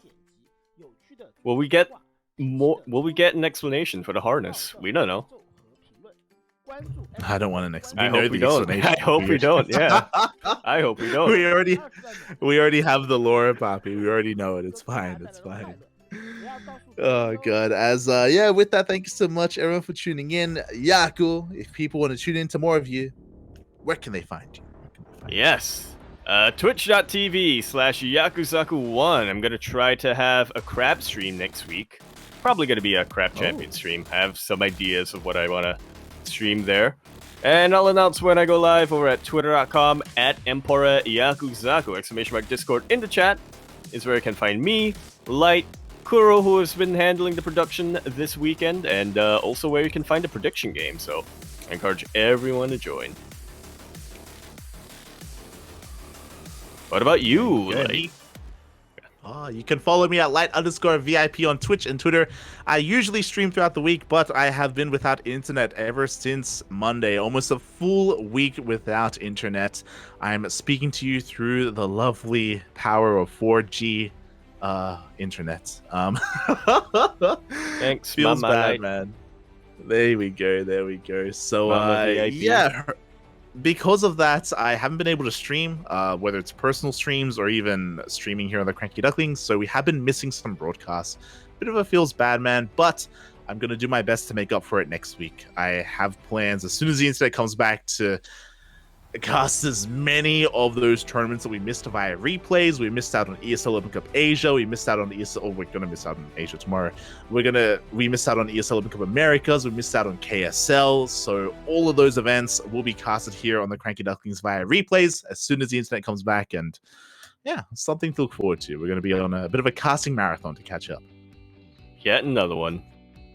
Will we get an explanation for the harness? We don't know. I don't want an explanation. I hope we don't. Yeah. I hope we don't. We already have the lore, Papi. We already know it. It's fine. Oh god. With that, thank you so much everyone for tuning in. Yaku, if people want to tune in to more of you, where can they find you? Yes. Twitch.tv/Yakuzaku1. I'm gonna try to have a crab stream next week. Probably gonna be a crab champion stream. I have some ideas of what I wanna stream there. And I'll announce when I go live over at twitter.com/EmperorYakuzaku! !Discord in the chat is where you can find me, Light, Kuro, who has been handling the production this weekend, and also where you can find the prediction game. So I encourage everyone to join. What about you, Light? You can follow me at light_VIP on Twitch and Twitter. I usually stream throughout the week, but I have been without internet ever since Monday. Almost a full week without internet. I'm speaking to you through the lovely power of 4G internet. Thanks, feels Mama bad, Light. man. There we go. So yeah. Because of that, I haven't been able to stream, whether it's personal streams or even streaming here on the Cranky Ducklings. So we have been missing some broadcasts. Bit of a feels bad, man, but I'm going to do my best to make up for it next week. I have plans as soon as the internet comes back to cast as many of those tournaments that we missed via replays. We missed out on ESL Open Cup Asia. We missed out on ESL. Oh, we're gonna miss out on Asia tomorrow. We missed out on ESL Open Cup Americas. We missed out on KSL. So all of those events will be casted here on the Cranky Ducklings via replays as soon as the internet comes back. And yeah, something to look forward to. We're gonna be on a bit of a casting marathon to catch up. Yet another one.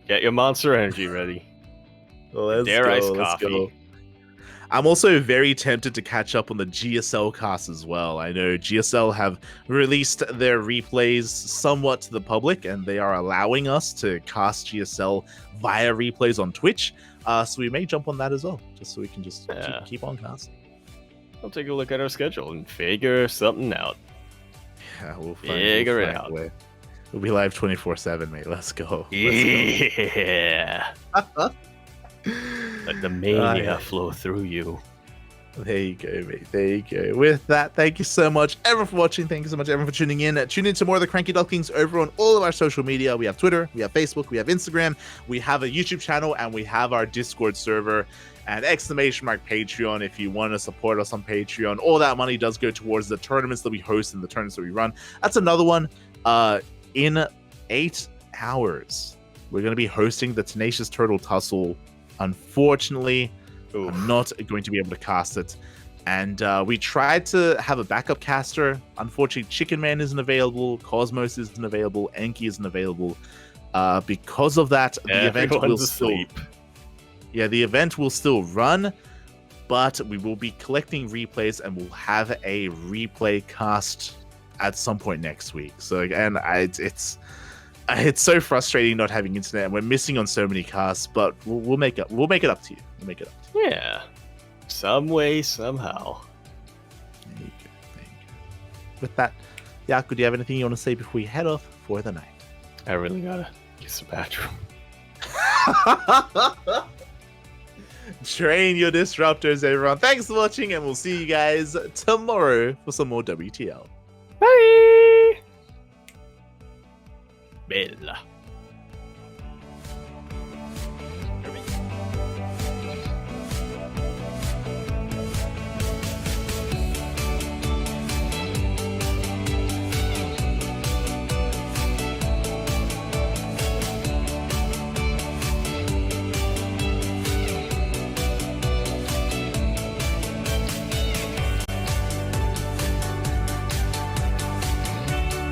Get your Monster Energy ready. Let's Iced go. coffee. I'm also very tempted to catch up on the GSL cast as well. I know GSL have released their replays somewhat to the public, and they are allowing us to cast GSL via replays on Twitch. So we may jump on that as well, just so we can just keep on casting. I'll take a look at our schedule and figure something out. Yeah, we'll Figure it find out. a way. We'll be live 24/7, mate. Let's go. Yeah. Let the mania flow through you. There you go, mate. There you go. With that, thank you so much, everyone, for watching. Thank you so much, everyone, for tuning in. Tune in to more of the CranKy Ducklings over on all of our social media. We have Twitter, we have Facebook, we have Instagram, we have a YouTube channel, and we have our Discord server and ! Patreon if you want to support us on Patreon. All that money does go towards the tournaments that we host and the tournaments that we run. That's another one. In 8 hours, we're going to be hosting the Tenacious Turtle Tussle. Unfortunately, I'm not going to be able to cast it. And we tried to have a backup caster. Unfortunately, Chicken Man isn't available. Cosmos isn't available. Enki isn't available. Because of that, the event will asleep. the event will still run, but we will be collecting replays and we'll have a replay cast at some point next week. So again, it's so frustrating not having internet, and we're missing on so many casts. But we'll make it up to you. We'll make it up to you. Yeah, some way, somehow. There you go. With that, Yaku, do you have anything you want to say before we head off for the night? I really gotta use the bathroom. Train your disruptors, everyone. Thanks for watching, and we'll see you guys tomorrow for some more WTL. Bye! Bella.